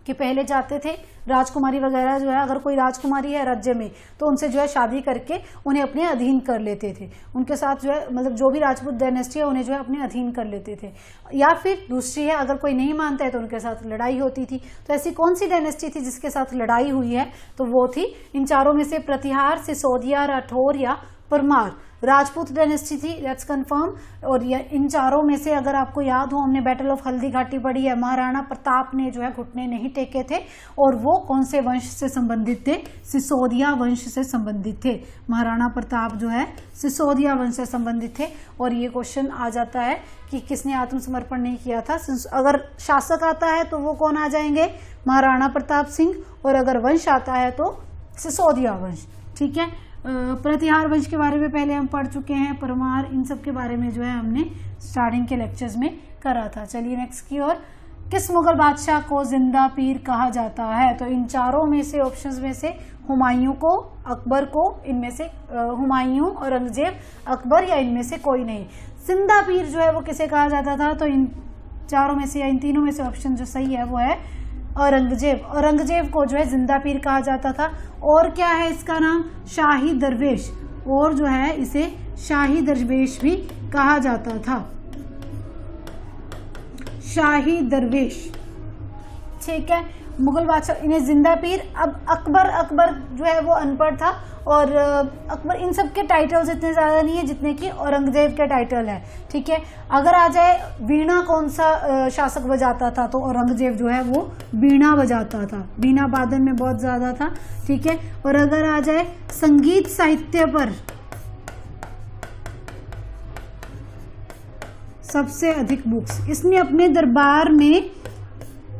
कि पहले जाते थे राजकुमारी वगैरह जो है, अगर कोई राजकुमारी है राज्य में तो उनसे जो है शादी करके उन्हें अपने अधीन कर लेते थे, उनके साथ जो है मतलब जो भी राजपूत डायनेस्टी है उन्हें जो है अपने अधीन कर लेते थे। या फिर दूसरी है, अगर कोई नहीं मानता है तो उनके साथ लड़ाई होती थी। तो ऐसी कौन सी डायनेस्टी थी जिसके साथ लड़ाई हुई है? तो वो थी इन चारों में से प्रतिहार, सिसोदिया, राठौर या परमार। राजपूत डायनेस्टी थी, लेट्स कंफर्म। और इन चारों में से अगर आपको याद हो, हमने बैटल ऑफ हल्दी घाटी पढ़ी है, महाराणा प्रताप ने जो है घुटने नहीं टेके थे, और वो कौन से वंश से संबंधित थे? सिसोदिया वंश से संबंधित थे। महाराणा प्रताप जो है सिसोदिया वंश से संबंधित थे। और ये क्वेश्चन आ जाता है कि किसने आत्मसमर्पण नहीं किया था? अगर शासक आता है तो वो कौन आ जाएंगे? महाराणा प्रताप सिंह। और अगर वंश आता है तो सिसोदिया वंश। ठीक है, प्रतिहार वंश के बारे में पहले हम पढ़ चुके हैं, परमार, इन सब के बारे में जो है हमने स्टार्टिंग के लेक्चर्स में करा था। चलिए नेक्स्ट की ओर। किस मुगल बादशाह को जिंदा पीर कहा जाता है? तो इन चारों में से, ऑप्शंस में से हुमायूं को, अकबर को, इनमें से हुमायूं, औरंगजेब, अकबर, या इनमें से कोई नहीं। जिंदा पीर जो है वो किसे कहा जाता था? तो इन चारों में से या इन तीनों में से ऑप्शन जो सही है वो है औरंगजेब। औरंगजेब को जो है जिंदा पीर कहा जाता था। और क्या है इसका नाम? शाही दरवेश। और जो है इसे शाही दरवेश भी कहा जाता था, शाही दरवेश। ठीक है, मुगल बादशाह इन्हें जिंदा पीर। अब अकबर जो है वो अनपढ़ था और अकबर, इन सब के टाइटल्स इतने ज्यादा नहीं है जितने कि औरंगजेब के टाइटल है। ठीक है, अगर आ जाए वीणा कौन सा शासक बजाता था, तो औरंगजेब जो है वो वीणा बजाता था, वीणा वादन में बहुत ज्यादा था। ठीक है, और अगर आ जाए संगीत साहित्य पर सबसे अधिक बुक्स, इसने अपने दरबार में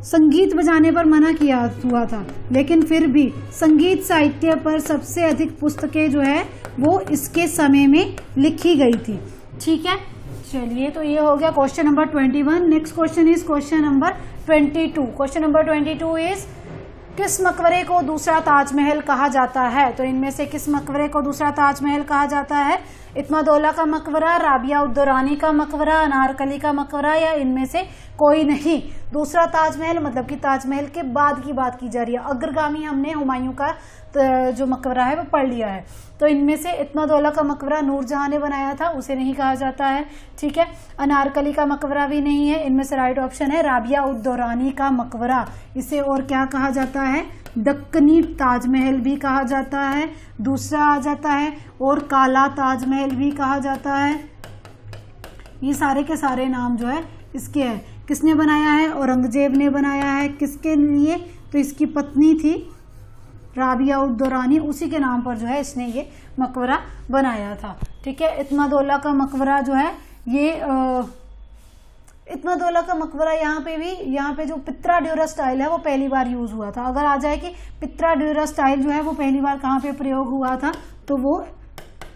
संगीत बजाने पर मना किया हुआ था, लेकिन फिर भी संगीत साहित्य पर सबसे अधिक पुस्तकें जो है वो इसके समय में लिखी गई थी। ठीक है, चलिए, तो ये हो गया question number 21। Next question is question number 22। Question number 22 is किस मकबरे को दूसरा ताजमहल कहा जाता है? तो इनमें से किस मकबरे को दूसरा ताजमहल कहा जाता है? इत्मादौला का मकबरा, राबिया उद्दौरानी का मकबरा, अनारकली का मकबरा, या इनमें से कोई नहीं? दूसरा ताजमहल मतलब कि ताजमहल के बाद की बात की जा रही है। अग्रगामी हमने हुमायूं का जो मकबरा है वो पढ़ लिया है। तो इनमें से इत्मादौला का मकबरा नूरजहां ने बनाया था, उसे नहीं कहा जाता है। ठीक है, अनारकली का मकबरा भी नहीं है। इनमें से राइट ऑप्शन है राबिया उद्दौरानी का मकबरा। इसे और क्या कहा जाता है? दक्कनी ताजमहल भी कहा जाता है। दूसरा आ जाता है और काला ताजमहल भी कहा जाता है। ये सारे के सारे नाम जो है इसके हैं। किसने बनाया है? औरंगजेब ने बनाया है। किसके लिए? तो इसकी पत्नी थी राबिया उद्दौरानी, उसी के नाम पर जो है इसने ये मकबरा बनाया था। ठीक है, इत्मादौला का मकबरा जो है ये इत्मादौला का मकबरा यहाँ पे जो पित्रा ड्यूरा स्टाइल है वो पहली बार यूज हुआ था। अगर आ जाए कि पित्रा ड्यूरा स्टाइल जो है वो पहली बार कहाँ पे प्रयोग हुआ था, तो वो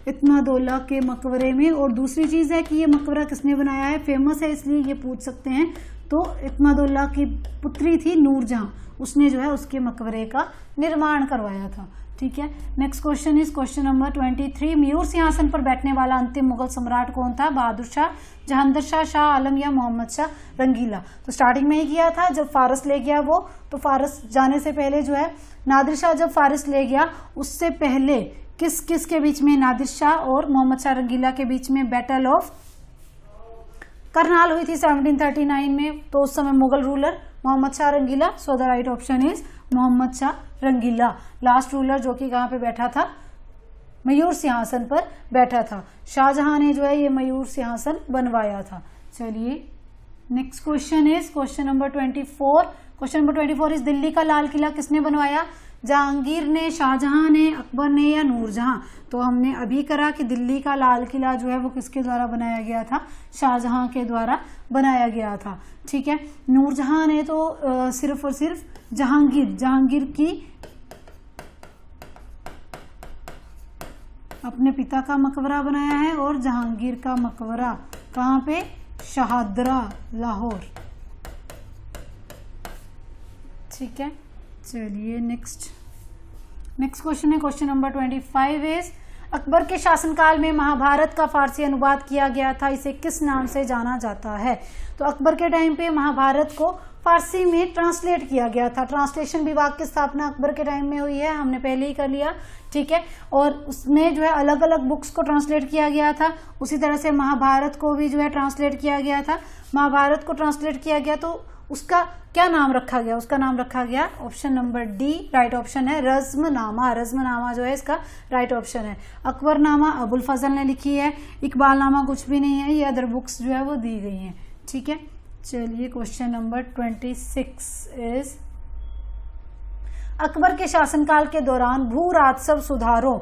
इत्मादौला के मकबरे में। और दूसरी चीज है कि ये मकबरा किसने बनाया है, फेमस है इसलिए ये पूछ सकते हैं। तो इत्मादौला की पुत्री थी नूरजहां, उसने जो है उसके मकबरे का निर्माण करवाया था। ठीक है, next question is question number 23। मयूर सिंहासन पर बैठने वाला अंतिम मुगल सम्राट कौन था? बहादुर शाह, जहांगीर शाह, शाह आलम या मोहम्मद शाह रंगीला? तो स्टार्टिंग में ही किया था जब फारस ले गया वो, तो फारस जाने से पहले जो है नादिर शाह जब फारस ले गया उससे पहले किस के बीच में, नादिर शाह और मोहम्मद शाह रंगीला के बीच में बैटल ऑफ करनाल हुई थी 1739 में। तो उस समय Mughal ruler Mohammad Shah Rangila. So the right option is Mohammad Shah Rangila, last ruler जो कि कहां पे बैठा था? मयूर सिंहासन पर बैठा था। शाहजहां ने जो है ये मयूर सिंहासन बनवाया था। चलिए, next question is question number 24। Question number 24 is Delhi का लाल किला किसने बनवाया? जहांगीर ने, शाहजहां ने, अकबर ने या नूरजहां? तो हमने अभी करा कि दिल्ली का लाल किला जो है वो किसके द्वारा बनाया गया था? शाहजहां के द्वारा बनाया गया था। ठीक है, नूरजहां ने तो सिर्फ और सिर्फ जहांगीर की अपने पिता का मकबरा बनाया है। और जहांगीर का मकबरा कहां पे? शाहदरा, लाहौर। ठीक है, चलिए नेक्स्ट क्वेश्चन है क्वेश्चन नंबर 25 इज अकबर के शासनकाल में महाभारत का फारसी अनुवाद किया गया था, इसे किस नाम से जाना जाता है? तो अकबर के टाइम पे महाभारत को फारसी में ट्रांसलेट किया गया था। ट्रांसलेशन विभाग की स्थापना अकबर के टाइम में हुई है, हमने पहले ही कर लिया। ठीक है, और उसमें जो है अलग अलग बुक्स को ट्रांसलेट किया गया था। उसी तरह से महाभारत को भी जो है ट्रांसलेट किया गया था। महाभारत को ट्रांसलेट किया गया तो उसका क्या नाम रखा गया? उसका नाम रखा गया option number D, right option है रज़्मनामा। रज़्मनामा जो है इसका राइट ऑप्शन है। अकबरनामा अबुल फजल ने लिखी है, इकबालनामा कुछ भी नहीं है, ये अदर बुक्स जो है वो दी गई हैं। ठीक है, चलिए क्वेश्चन नंबर 26 इज अकबर के शासनकाल के दौरान भू राजस्व सुधारों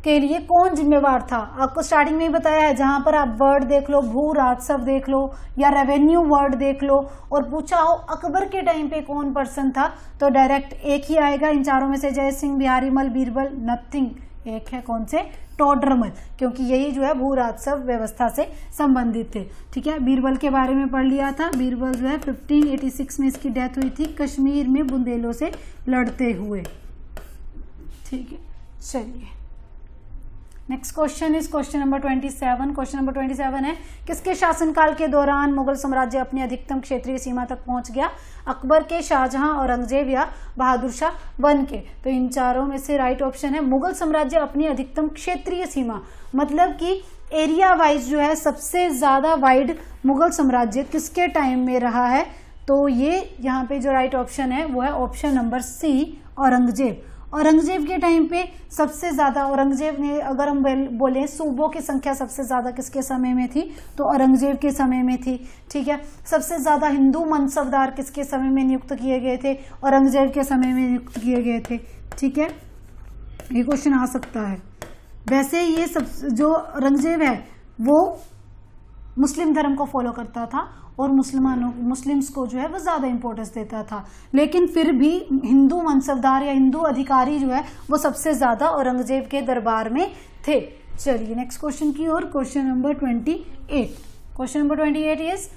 के लिए कौन जिम्मेवार था? आपको स्टार्टिंग में ही बताया है, जहां पर आप वर्ड देख लो, भू राजस्व देख लो या रेवेन्यू वर्ड देख लो, और पूछा हो अकबर के टाइम पे कौन पर्सन था, तो डायरेक्ट एक ही आएगा इन चारों में से, जय सिंह, बिहारी मल, बीरबल, नथिंग। एक है कौन से? टोडरमल, क्योंकि यही जो है भू राजस्व व्यवस्था से संबंधित थे। ठीक है, बीरबल के बारे में पढ़ लिया था। बीरबल जो है 1586 में इसकी डेथ हुई थी कश्मीर में बुंदेलों से लड़ते हुए। ठीक है, चलिए next question is question number 27। Question number 27 है किसके शासनकाल के दौरान मुगल साम्राज्य अपनी अधिकतम क्षेत्रीय सीमा तक पहुंच गया? अकबर के, शाहजहां, औरंगजेब या बहादुर शाह वन के? तो इन चारों में से राइट ऑप्शन है मुगल साम्राज्य अपनी अधिकतम क्षेत्रीय सीमा, मतलब कि एरिया वाइज जो है सबसे ज्यादा वाइड मुगल साम्राज्य किसके टाइम में रहा है? तो ये यहाँ पे जो राइट ऑप्शन है वो है option number C, Aurangzeb. Aurangzeb के टाइम पे सबसे ज्यादा, औरंगजेब ने अगर हम बोले सूबों की संख्या सबसे ज्यादा किसके समय में थी, तो औरंगजेब के समय में थी। ठीक है, सबसे ज्यादा हिंदू मनसबदार किसके समय में नियुक्त किए गए थे, औरंगजेब के समय में नियुक्त किए गए थे। ठीक है, ये क्वेश्चन आ सकता है। वैसे ये सब जो औरंगजेब है वो मुस्लिम धर्म को फॉलो करता था और मुस्लिम्स को जो है वो ज्यादा इंपॉर्टेंस देता था, लेकिन फिर भी हिंदू मनसबदार या हिंदू अधिकारी जो है वो सबसे ज्यादा औरंगजेब के दरबार में थे। चलिए नेक्स्ट क्वेश्चन की ओर, question number 28। Question number 28 is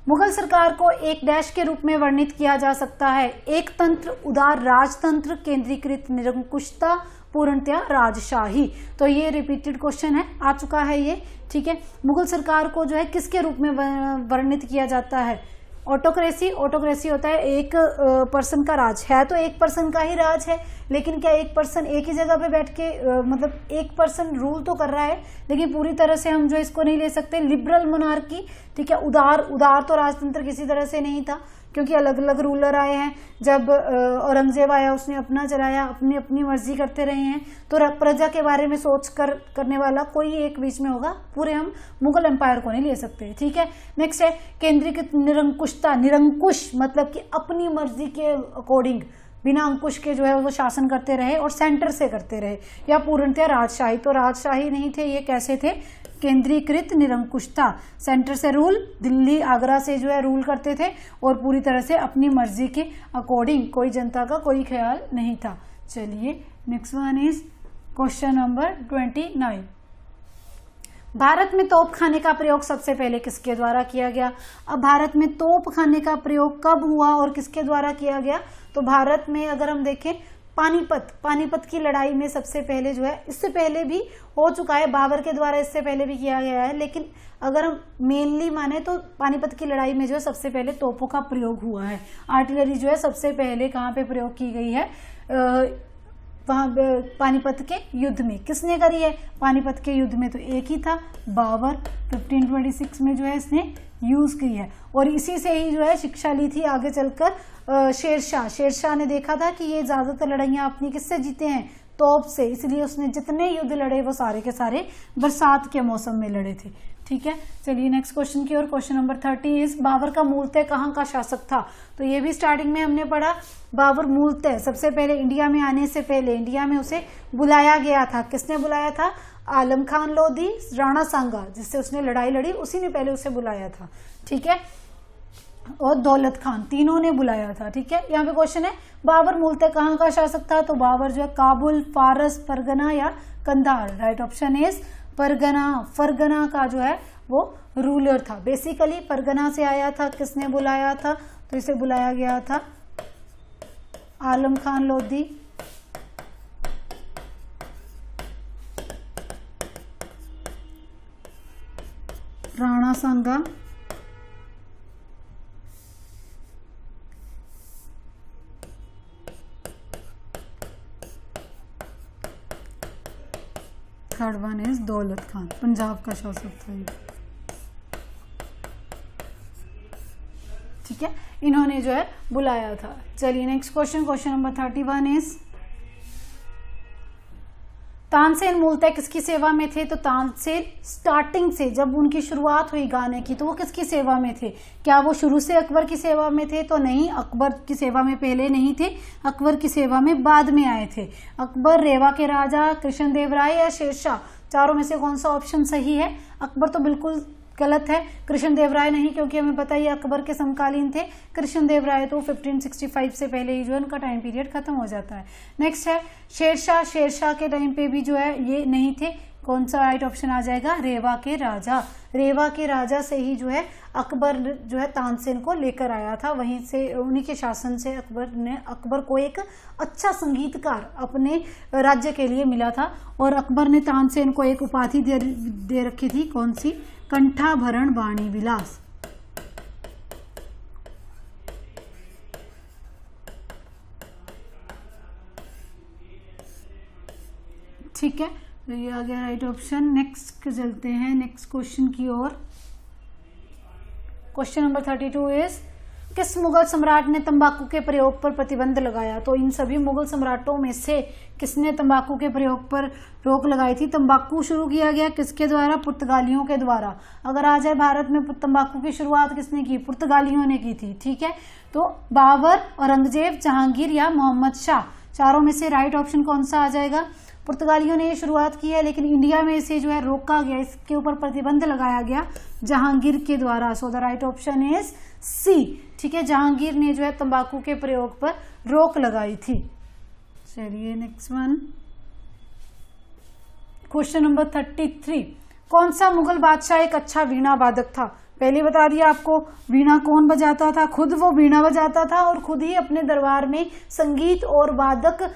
Mughal सरकार को एक डैश के रूप में वर्णित किया जा सकता है, एक तंत्र, उदार राजतंत्र, केंद्रीकृत निरंकुशता, पूर्णतया राजशाही। तो ये रिपीटेड क्वेश्चन है, आ चुका है ये। ठीक है, मुगल सरकार को जो है किसके रूप में वर्णित किया जाता है, ऑटोक्रेसी। ऑटोक्रेसी होता है एक पर्सन का राज, है तो एक पर्सन का ही राज है, लेकिन क्या एक पर्सन एक ही जगह पे बैठ के मतलब एक पर्सन रूल तो कर रहा है, लेकिन पूरी तरह से हम जो इसको नहीं ले सकते लिबरल मोनार्की। ठीक है, उदार तो राजतंत्र किसी तरह से नहीं था, क्योंकि अलग अलग रूलर आए हैं। जब औरंगजेब आया उसने अपना चलाया, अपनी अपनी मर्जी करते रहे हैं, तो प्रजा के बारे में सोच करने वाला कोई एक बीच में होगा, पूरे हम मुगल एम्पायर को नहीं ले सकते। ठीक है, नेक्स्ट है केंद्रीकृत निरंकुशता। निरंकुश मतलब कि अपनी मर्जी के अकॉर्डिंग बिना अंकुश के जो है वो शासन करते रहे और सेंटर से करते रहे। या पूर्णतया राजशाही, तो राजशाही नहीं थे ये, कैसे थे, केंद्रीकृत निरंकुशता, सेंटर से रूल, दिल्ली आगरा से जो है रूल करते थे और पूरी तरह से अपनी मर्जी के अकॉर्डिंग, कोई जनता का कोई ख्याल नहीं था। चलिए next one is question number 29। Bharat में तोप खाने का प्रयोग सबसे पहले किसके द्वारा किया गया। अब भारत में तोप खाने का प्रयोग कब हुआ और किसके द्वारा किया गया, तो भारत में अगर हम देखें पानीपत की लड़ाई में सबसे पहले जो है, इससे पहले भी हो चुका है, बाबर के द्वारा इससे पहले भी किया गया है, लेकिन अगर हम मेनली माने तो पानीपत की लड़ाई में जो है सबसे पहले तोपों का प्रयोग हुआ है। आर्टिलरी जो है सबसे पहले कहाँ पे प्रयोग की गई है, वहां पानीपत के युद्ध में। किसने करी है, पानीपत के युद्ध में तो एक ही था, बाबर। 1526 में जो है इसने यूज की है और इसी से ही जो है शिक्षा ली थी आगे चलकर शेरशाह ने देखा था कि ये ज्यादातर लड़ाइयां अपनी किससे जीते हैं, तोप से, इसलिए उसने जितने युद्ध लड़े वो सारे के सारे बरसात के मौसम में लड़े थे। ठीक है, चलिए नेक्स्ट क्वेश्चन की ओर, क्वेश्चन नंबर 30 इज बाबर का मूलतः कहाँ का शासक था। तो ये भी स्टार्टिंग में हमने पढ़ा, बाबर मूलतः सबसे पहले इंडिया में आने से पहले इंडिया में उसे बुलाया गया था। किसने बुलाया था, आलम खान लोधी, राणा सांगा, जिससे उसने लड़ाई लड़ी, उसी ने पहले उसे बुलाया था। ठीक है, और दौलत खान, तीनों ने बुलाया था। ठीक है, यहाँ पे क्वेश्चन है बाबर मूलतः कहाँ का शासक था, तो बाबर जो है काबुल, फारस, फरगना या Kandahar. Right option is Fergana का जो है वो रूलर था। बेसिकली फरगना से आया था। किसने बुलाया था, तो इसे बुलाया गया था आलम खान लोधी, राणा सांगा, थर्ड वन इज दौलत खान, पंजाब का शासक था ये। ठीक है, इन्होंने जो है बुलाया था। चलिए next question, question number 31 is Tansen मूलतः किसकी सेवा में थे, तो तानसेन स्टार्टिंग से जब उनकी शुरुआत हुई गाने की तो वो किसकी सेवा में थे, क्या वो शुरू से अकबर की सेवा में थे, तो नहीं, अकबर की सेवा में पहले नहीं थे, अकबर की सेवा में बाद में आए थे। अकबर, रेवा के राजा, कृष्णदेवराय या शेरशाह, चारों में से कौन सा ऑप्शन सही है, अकबर तो बिल्कुल गलत है, कृष्णदेवराय नहीं, क्योंकि हमें पता ही अकबर के समकालीन थे। कृष्णदेवराय तो 1565 से पहले ही जो है उनका टाइम पीरियड खत्म हो जाता है। नेक्स्ट है शेरशाह के टाइम पे भी जो है ये नहीं थे, कौन सा राइट ऑप्शन आ जाएगा, रेवा के राजा। रेवा के राजा से ही जो है अकबर जो है तानसेन को लेकर आया था, वहीं से उन्हीं के शासन से अकबर को एक अच्छा संगीतकार अपने राज्य के लिए मिला था और अकबर ने तानसेन को एक उपाधि दे रखी थी, कौन सी, कंठाभरण वाणी विलास। ठीक है, तो ये आ गया राइट ऑप्शन। नेक्स्ट चलते हैं नेक्स्ट क्वेश्चन की ओर। क्वेश्चन नंबर 32 इज किस मुगल सम्राट ने तंबाकू के प्रयोग पर प्रतिबंध लगाया? तो इन सभी मुगल सम्राटों में से किसने तंबाकू के प्रयोग पर रोक लगाई थी? तंबाकू शुरू किया गया किसके द्वारा? पुर्तगालियों के द्वारा। अगर आ जाए भारत में तंबाकू की शुरुआत किसने की? पुर्तगालियों ने की थी। ठीक है, तो बाबर, औरंगजेब, जहांगीर या मोहम्मद शाह, चारों में से राइट ऑप्शन कौन सा आ जाएगा? पुर्तगालियों ने ये शुरुआत की है, लेकिन इंडिया में इसे जो है रोका गया, इसके ऊपर प्रतिबंध लगाया गया जहांगीर के द्वारा। So the right option is C. ठीक है, जहांगीर ने जो है तंबाकू के प्रयोग पर रोक लगाई थी। चलिए नेक्स्ट वन, क्वेश्चन नंबर 33। कौन सा मुगल बादशाह एक अच्छा वीणा वादक था? पहले बता दिया आपको वीणा कौन बजाता था, खुद वो वीणा बजाता था और खुद ही अपने दरबार में संगीत और वादक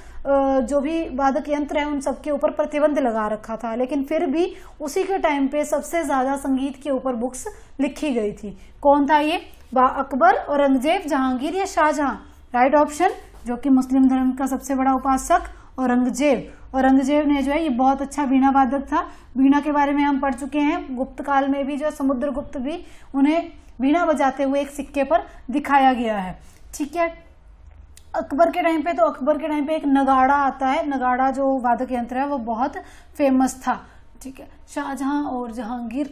जो भी वादक यंत्र है उन सबके ऊपर प्रतिबंध लगा रखा था, लेकिन फिर भी उसी के टाइम पे सबसे ज्यादा संगीत के ऊपर बुक्स लिखी गई थी। कौन था ये? अकबर, औरंगजेब, जहांगीर या शाहजहां? राइट ऑप्शन, जो कि मुस्लिम धर्म का सबसे बड़ा उपासक औरंगजेब। औरंगजेब ने जो है ये बहुत अच्छा वीणा वादक था। वीणा के बारे में हम पढ़ चुके हैं, गुप्त काल में भी जो समुद्रगुप्त भी उन्हें वीणा बजाते हुए एक सिक्के पर दिखाया गया है। ठीक है, अकबर के टाइम पे, तो अकबर के टाइम पे एक नगाड़ा आता है, नगाड़ा जो वादक यंत्र है वो बहुत फेमस था। ठीक है, शाहजहां और जहांगीर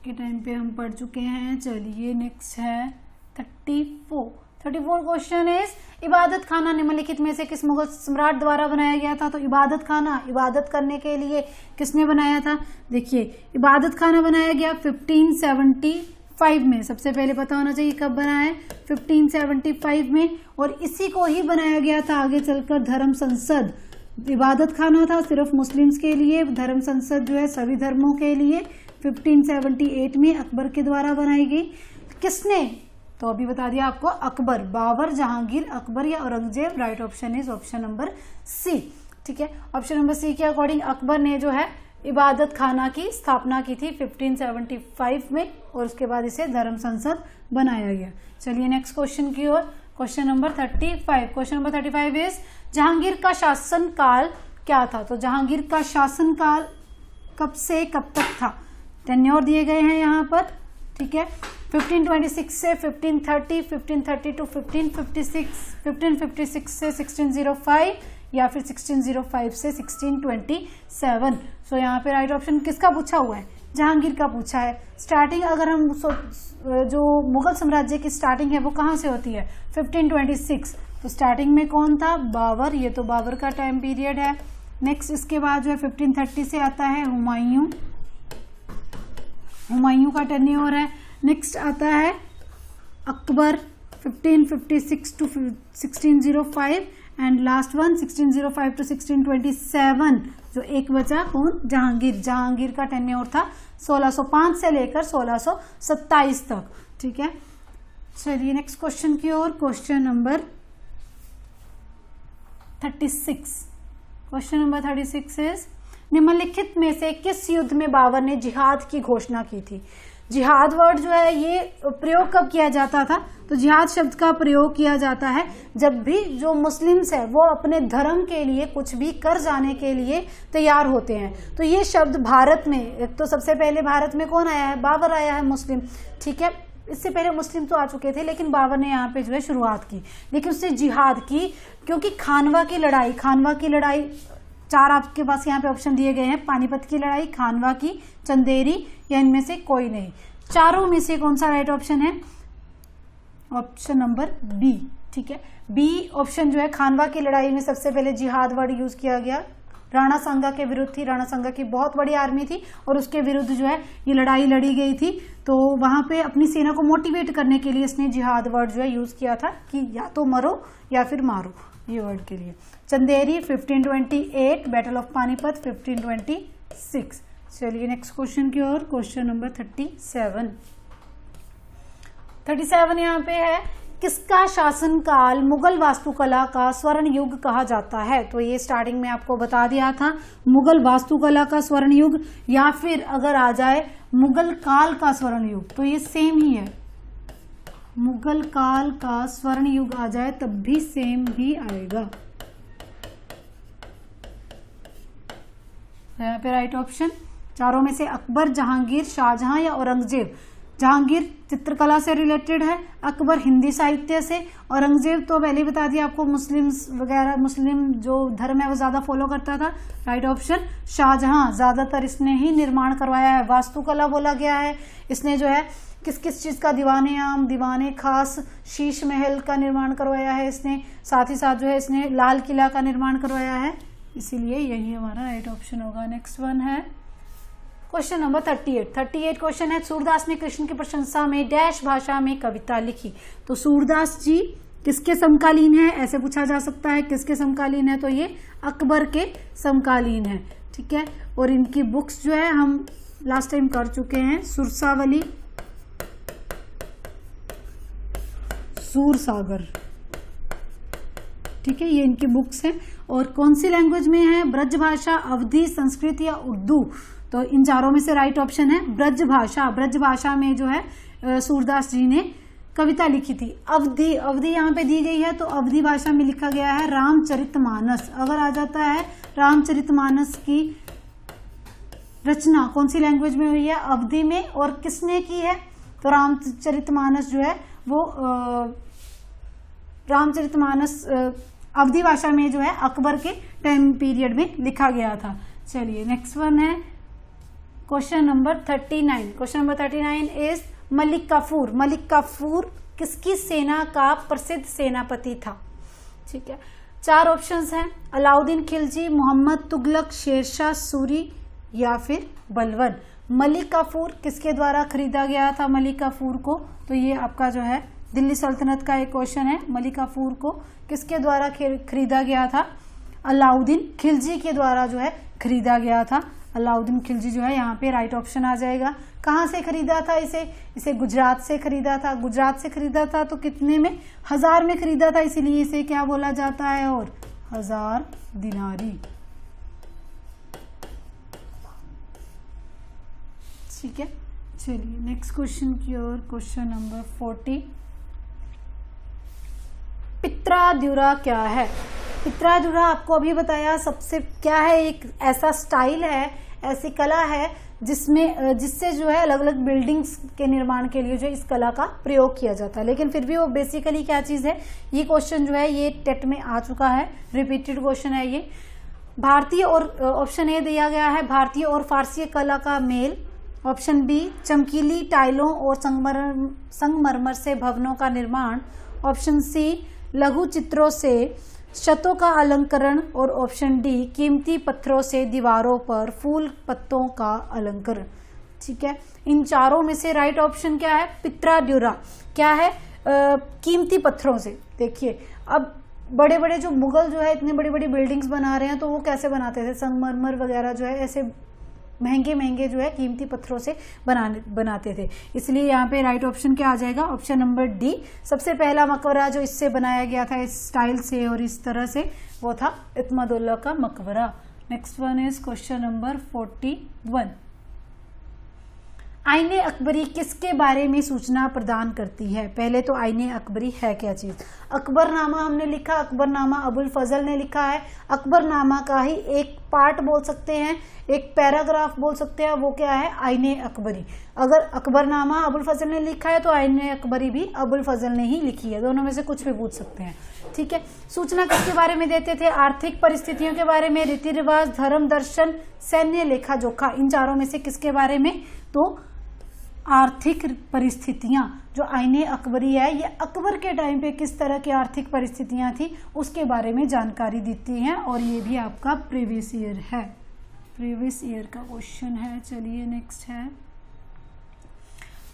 के टाइम पे हम पढ़ चुके हैं। चलिए नेक्स्ट है 34 क्वेश्चन इज इबादत खाना निम्नलिखित में से किस मुगल सम्राट द्वारा बनाया गया था? तो इबादत खाना इबादत करने के लिए किसने बनाया था? देखिए, इबादत खाना बनाया गया 1575 में। सबसे पहले पता होना चाहिए कब बना है, 1575 में, और इसी को ही बनाया गया था आगे चलकर धर्म संसद। इबादत खाना था सिर्फ मुस्लिम्स के लिए, धर्म संसद जो है सभी धर्मों के लिए 1578 में अकबर के द्वारा बनाई गई। किसने? तो अभी बता दिया आपको, अकबर, बाबर, जहांगीर, अकबर या Aurangzeb? Right option is option number C. ठीक है, ऑप्शन नंबर सी के अकॉर्डिंग अकबर ने जो है इबादत खाना की स्थापना की थी 1575 में, और उसके बाद इसे धर्म संसद बनाया गया। चलिए नेक्स्ट क्वेश्चन की ओर, question number 35। Question number 35 is Jahangir का शासन काल क्या था? तो जहांगीर का शासन काल कब से कब तक था? टेन्योर दिए गए हैं यहाँ पर। ठीक है, 1526 से 1530, 1530 टू 1556, 1556 से 1605 या फिर 1605 से 1627। सो यहाँ पे राइट ऑप्शन किसका पूछा हुआ है? जहांगीर का पूछा है। स्टार्टिंग अगर हम जो मुगल साम्राज्य की स्टार्टिंग है वो कहाँ से होती है? 1526। तो स्टार्टिंग में कौन था? बाबर, ये तो बाबर का टाइम पीरियड है। नेक्स्ट इसके बाद जो है 1530 से आता है हुमायूं, हुमायूं का टेन्योर है। नेक्स्ट आता है Akbar 1556 to 1605 and last one 1605 to 1627। जो एक बचा कौन? जहांगीर। जहांगीर का टेन्योर था 1605 से लेकर 1627 तक। ठीक है, चलिए नेक्स्ट क्वेश्चन की ओर, question number 36। Question number 36 is निम्नलिखित में से किस युद्ध में बाबर ने जिहाद की घोषणा की थी? जिहाद वर्ड जो है ये प्रयोग कब किया जाता था? तो जिहाद शब्द का प्रयोग किया जाता है जब भी जो मुस्लिम्स है वो अपने धर्म के लिए कुछ भी कर जाने के लिए तैयार होते हैं। तो ये शब्द भारत में, एक तो सबसे पहले भारत में कौन आया है? बाबर आया है, मुस्लिम। ठीक है, इससे पहले मुस्लिम तो आ चुके थे, लेकिन बाबर ने यहाँ पे जो है शुरुआत की, लेकिन उसने जिहाद की क्योंकि खानवा की लड़ाई 4 आपके पास यहाँ पे ऑप्शन दिए गए हैं, पानीपत की लड़ाई, खानवा की, चंदेरी या इनमें से कोई नहीं। चारों में से कौन सा राइट ऑप्शन है? Option number B. ठीक है, बी ऑप्शन जो है, खानवा की लड़ाई में सबसे पहले जिहाद वर्ड यूज किया गया, राणा सांगा के विरुद्ध थी। राणा सांगा की बहुत बड़ी आर्मी थी और उसके विरुद्ध जो है ये लड़ाई लड़ी गई थी। तो वहां पे अपनी सेना को मोटिवेट करने के लिए इसने जिहाद वर्ड जो है यूज किया था कि या तो मरो या फिर मारो, ये वर्ड के लिए। Chanderi 1528, battle of Panipat 1526। चलिए नेक्स्ट क्वेश्चन की ओर, क्वेश्चन नंबर 37 यहाँ पे है, किसका शासनकाल मुगल वास्तुकला का स्वर्ण युग कहा जाता है? तो ये स्टार्टिंग में आपको बता दिया था, मुगल वास्तुकला का स्वर्ण युग, या फिर अगर आ जाए मुगल काल का स्वर्ण युग तो ये सेम ही है। मुगल काल का स्वर्ण युग आ जाए तब भी सेम ही आएगा। यहाँ पे राइट ऑप्शन, चारों में से अकबर, जहांगीर, शाहजहां या औरंगजेब? जहांगीर चित्रकला से रिलेटेड है, अकबर हिंदी साहित्य से, औरंगजेब तो पहले ही बता दिया आपको मुस्लिम वगैरह, मुस्लिम जो धर्म है वो ज्यादा फॉलो करता था। राइट ऑप्शन शाहजहां, ज्यादातर इसने ही निर्माण करवाया है। वास्तुकला बोला गया है, इसने जो है किस किस चीज का, दीवाने आम, दीवाने खास, शीश महल का निर्माण करवाया है इसने, साथ ही साथ जो है इसने लाल किला का निर्माण करवाया है, इसीलिए यही हमारा राइट ऑप्शन होगा। नेक्स्ट वन है क्वेश्चन नंबर 38 क्वेश्चन है, सूरदास ने कृष्ण की प्रशंसा में डैश भाषा में कविता लिखी। तो सूरदास जी किसके समकालीन है, ऐसे पूछा जा सकता है, किसके समकालीन है, तो ये अकबर के समकालीन है। ठीक है, और इनकी बुक्स जो है हम लास्ट टाइम कर चुके हैं, सुरसावली, सूरसागर। ठीक है, ये इनकी बुक्स हैं। और कौन सी लैंग्वेज में है, ब्रजभाषा, अवधी, संस्कृत या उर्दू। तो इन चारों में से राइट ऑप्शन है ब्रजभाषा। ब्रजभाषा में जो है सूरदास जी ने कविता लिखी थी। अवधी, अवधी यहाँ पे दी गई है, तो अवधी भाषा में लिखा गया है रामचरितमानस। अगर आ जाता है रामचरितमानस की रचना कौन सी लैंग्वेज में हुई है, अवधी में, और किसने की है, तो रामचरितमानस जो है वो रामचरितमानस अवधी भाषा में जो है अकबर के टाइम पीरियड में लिखा गया था। चलिए नेक्स्ट वन है question number 39। Question number 39 is Malik Kafur. Malik Kafur किसकी सेना का प्रसिद्ध सेनापति था। ठीक है, चार ऑप्शंस हैं, अलाउद्दीन खिलजी, मोहम्मद तुगलक, शेरशाह सूरी या फिर बलबन। मलिक काफूर किसके द्वारा खरीदा गया था मलिक काफूर को, तो ये आपका जो है दिल्ली सल्तनत का एक क्वेश्चन है। मलिक काफूर को किसके द्वारा खरीदा गया था, अलाउद्दीन खिलजी के द्वारा जो है खरीदा गया था। अलाउद्दीन खिलजी जो है यहाँ पे राइट ऑप्शन आ जाएगा। कहाँ से खरीदा था इसे गुजरात से खरीदा था। गुजरात से खरीदा था तो कितने में, 1000 में खरीदा था, इसीलिए इसे क्या बोला जाता है, और 1000 दिनारी। ठीक है, चलिए नेक्स्ट क्वेश्चन की ओर। क्वेश्चन नंबर 40, पित्राद्युरा क्या है। पित्राद्युरा आपको अभी बताया, सबसे क्या है, एक ऐसा स्टाइल है, ऐसी कला है जिससे जो है अलग अलग बिल्डिंग्स के निर्माण के लिए जो इस कला का प्रयोग किया जाता है। लेकिन फिर भी वो बेसिकली क्या चीज है, ये क्वेश्चन जो है ये टेट में आ चुका है, रिपीटेड क्वेश्चन है ये। भारतीय और ऑप्शन ए दिया गया है, भारतीय और फारसी कला का मेल। ऑप्शन बी, चमकीली टाइलों और संगमरमर से भवनों का निर्माण। ऑप्शन सी, लघु चित्रों से छतों का अलंकरण। और ऑप्शन डी, कीमती पत्थरों से दीवारों पर फूल पत्तों का अलंकरण। ठीक है, इन चारों में से राइट ऑप्शन क्या है, पित्राद्युरा क्या है, कीमती पत्थरों से। देखिए अब बड़े बड़े जो मुगल जो है इतने बड़ी बड़ी बिल्डिंग्स बना रहे हैं, तो वो कैसे बनाते थे, संगमरमर वगैरह जो है ऐसे महंगे महंगे जो है कीमती पत्थरों से बनाते थे। इसलिए यहाँ पे राइट ऑप्शन क्या आ जाएगा, ऑप्शन नंबर डी। सबसे पहला मकबरा जो इससे बनाया गया था, इस स्टाइल से और इस तरह से, वो था इत्मदुल्ला का मकबरा। Next one is question number 41। आईने अकबरी किसके बारे में सूचना प्रदान करती है। पहले तो आईने अकबरी है क्या चीज। अकबरनामा हमने लिखा, अकबरनामा अबुल फजल ने लिखा है। अकबरनामा का ही एक पार्ट बोल सकते हैं, एक पैराग्राफ बोल सकते हैं, वो क्या है, आईने अकबरी। अगर अकबरनामा अबुल फजल ने लिखा है तो आईने अकबरी भी अबुल फजल ने ही लिखी है, दोनों में से कुछ भी पूछ सकते हैं। ठीक है, सूचना किसके बारे में देते थे, आर्थिक परिस्थितियों के बारे में, रीति रिवाज, धर्म, दर्शन, सैन्य, लेखा जोखा। इन चारों में से किसके बारे में, तो आर्थिक परिस्थितियां। जो आईने अकबरी है ये अकबर के टाइम पे किस तरह की आर्थिक परिस्थितियां थी उसके बारे में जानकारी देती हैं, और ये भी आपका प्रीवियस ईयर है, प्रीवियस ईयर का क्वेश्चन है। चलिए नेक्स्ट है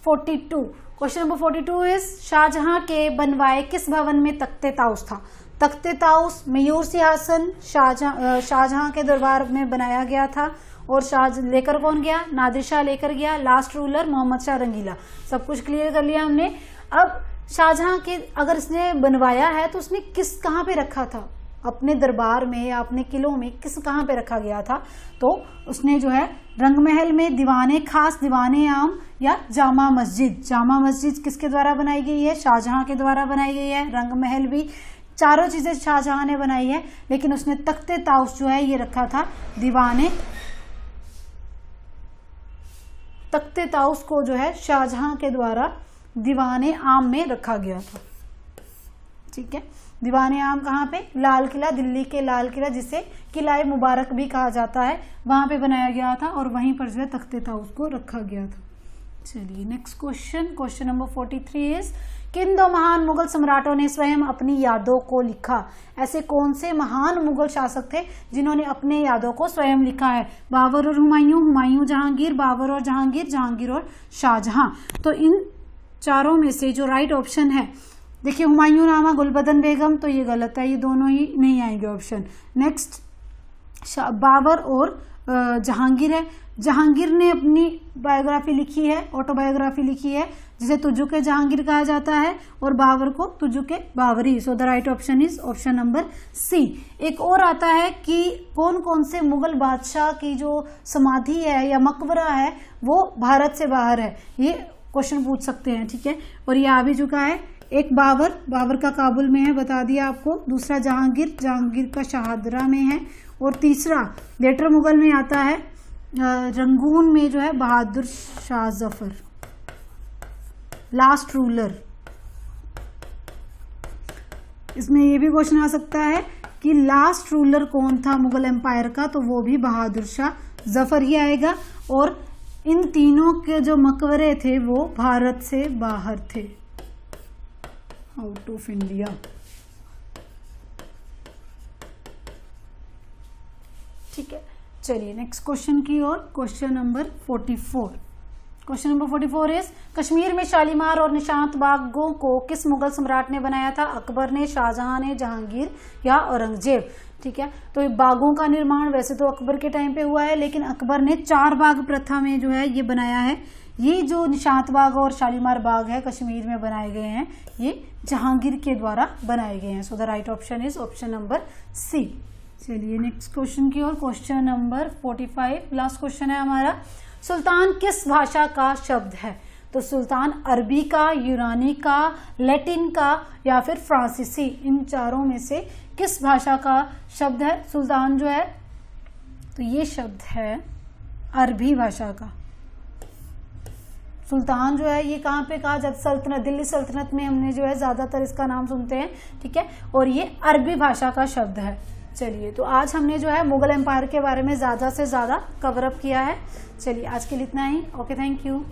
42। क्वेश्चन नंबर 42 इज शाहजहां के बनवाए किस भवन में तख्ते ताउस था। तख्ते ताउस मयूर सिंहासन शाहजहां के दरबार में बनाया गया था, और शाह लेकर कौन गया, नादिर शाह लेकर गया, लास्ट रूलर मोहम्मद शाह रंगीला। सब कुछ क्लियर कर लिया हमने। अब शाहजहां के अगर इसने बनवाया है तो उसने कहाँ पे रखा था, अपने दरबार में या अपने किलों में कहाँ पे रखा गया था, तो उसने जो है रंगमहल में, दीवाने खास, दीवाने आम या जामा मस्जिद। जामा मस्जिद किसके द्वारा बनाई गई है, शाहजहां के द्वारा बनाई गई है। रंगमहल भी, चारों चीजें शाहजहां ने बनाई है, लेकिन उसने तख्ते ताउस जो है ये रखा था दीवाने तख्ते ताउस को जो है शाहजहां के द्वारा दीवाने आम में रखा गया था। ठीक है, दीवाने आम कहाँ पे? लाल किला, दिल्ली के लाल किला जिसे किला मुबारक भी कहा जाता है, वहां पे बनाया गया था और वहीं पर जो है तख्ते ताउस को रखा गया था। चलिए नेक्स्ट क्वेश्चन नंबर 43 इज किन दो महान मुगल सम्राटों ने स्वयं अपनी यादों को लिखा? ऐसे कौन से महान मुगल शासक थे जिन्होंने अपने यादों को स्वयं लिखा है? बाबर और हुमायूं, हुमायूं जहांगीर, बाबर और जहांगीर, जहांगीर और शाहजहां। तो इन चारों में से जो राइट ऑप्शन है, देखिए हुमायूं नामा गुलबदन बेगम, तो ये गलत है, ये दोनों ही नहीं आएंगे ऑप्शन। नेक्स्ट बाबर और जहांगीर है। जहांगीर ने अपनी बायोग्राफी लिखी है, ऑटोबायोग्राफी लिखी है, जिसे तुजुके जहांगीर कहा जाता है, और बाबर को Tuzuke Baburi. So the right option is option number C. एक और आता है कि कौन कौन से मुगल बादशाह की जो समाधि है या मकबरा है वो भारत से बाहर है, ये क्वेश्चन पूछ सकते हैं। ठीक है, और ये आ भी चुका है। एक बाबर का काबुल में है, बता दिया आपको। दूसरा जहांगीर का शाहदरा में है, और तीसरा लेटर मुगल में आता है, रंगून में जो है बहादुर शाह जफर, लास्ट रूलर। इसमें ये भी क्वेश्चन आ सकता है कि लास्ट रूलर कौन था मुगल एम्पायर का, तो वो भी बहादुर शाह जफर ही आएगा। और इन तीनों के जो मकबरे थे वो भारत से बाहर थे, आउट ऑफ इंडिया। ठीक है, चलिए नेक्स्ट क्वेश्चन की ओर। Question number 44। Question number 44 is Kashmir में शालीमार और निशांत बागों को किस मुगल सम्राट ने बनाया था? अकबर ने, शाहजहां ने, जहांगीर या औरंगजेब? ठीक है, तो ये बागों का निर्माण वैसे तो अकबर के टाइम पे हुआ है, लेकिन अकबर ने 4 बाग प्रथा में जो है ये बनाया है। ये जो निशांत बाग और शालीमार बाग है कश्मीर में बनाए गए हैं, ये जहांगीर के द्वारा बनाए गए हैं। So the right option is option number C. चलिए नेक्स्ट क्वेश्चन की ओर। क्वेश्चन नंबर 45 लास्ट क्वेश्चन है हमारा। सुल्तान किस भाषा का शब्द है? तो सुल्तान अरबी का, यूनानी का, लैटिन का या फिर फ्रांसीसी, इन चारों में से किस भाषा का शब्द है सुल्तान जो है? तो ये शब्द है अरबी भाषा का। सुल्तान जो है ये कहाँ पे कहा जाता? सल्तनत, दिल्ली सल्तनत में हमने जो है ज्यादातर इसका नाम सुनते हैं। ठीक है, और ये अरबी भाषा का शब्द है। चलिए, तो आज हमने जो है मुगल एम्पायर के बारे में ज्यादा से ज्यादा कवर अप किया है। चलिए आज के लिए इतना ही। Okay, thank you.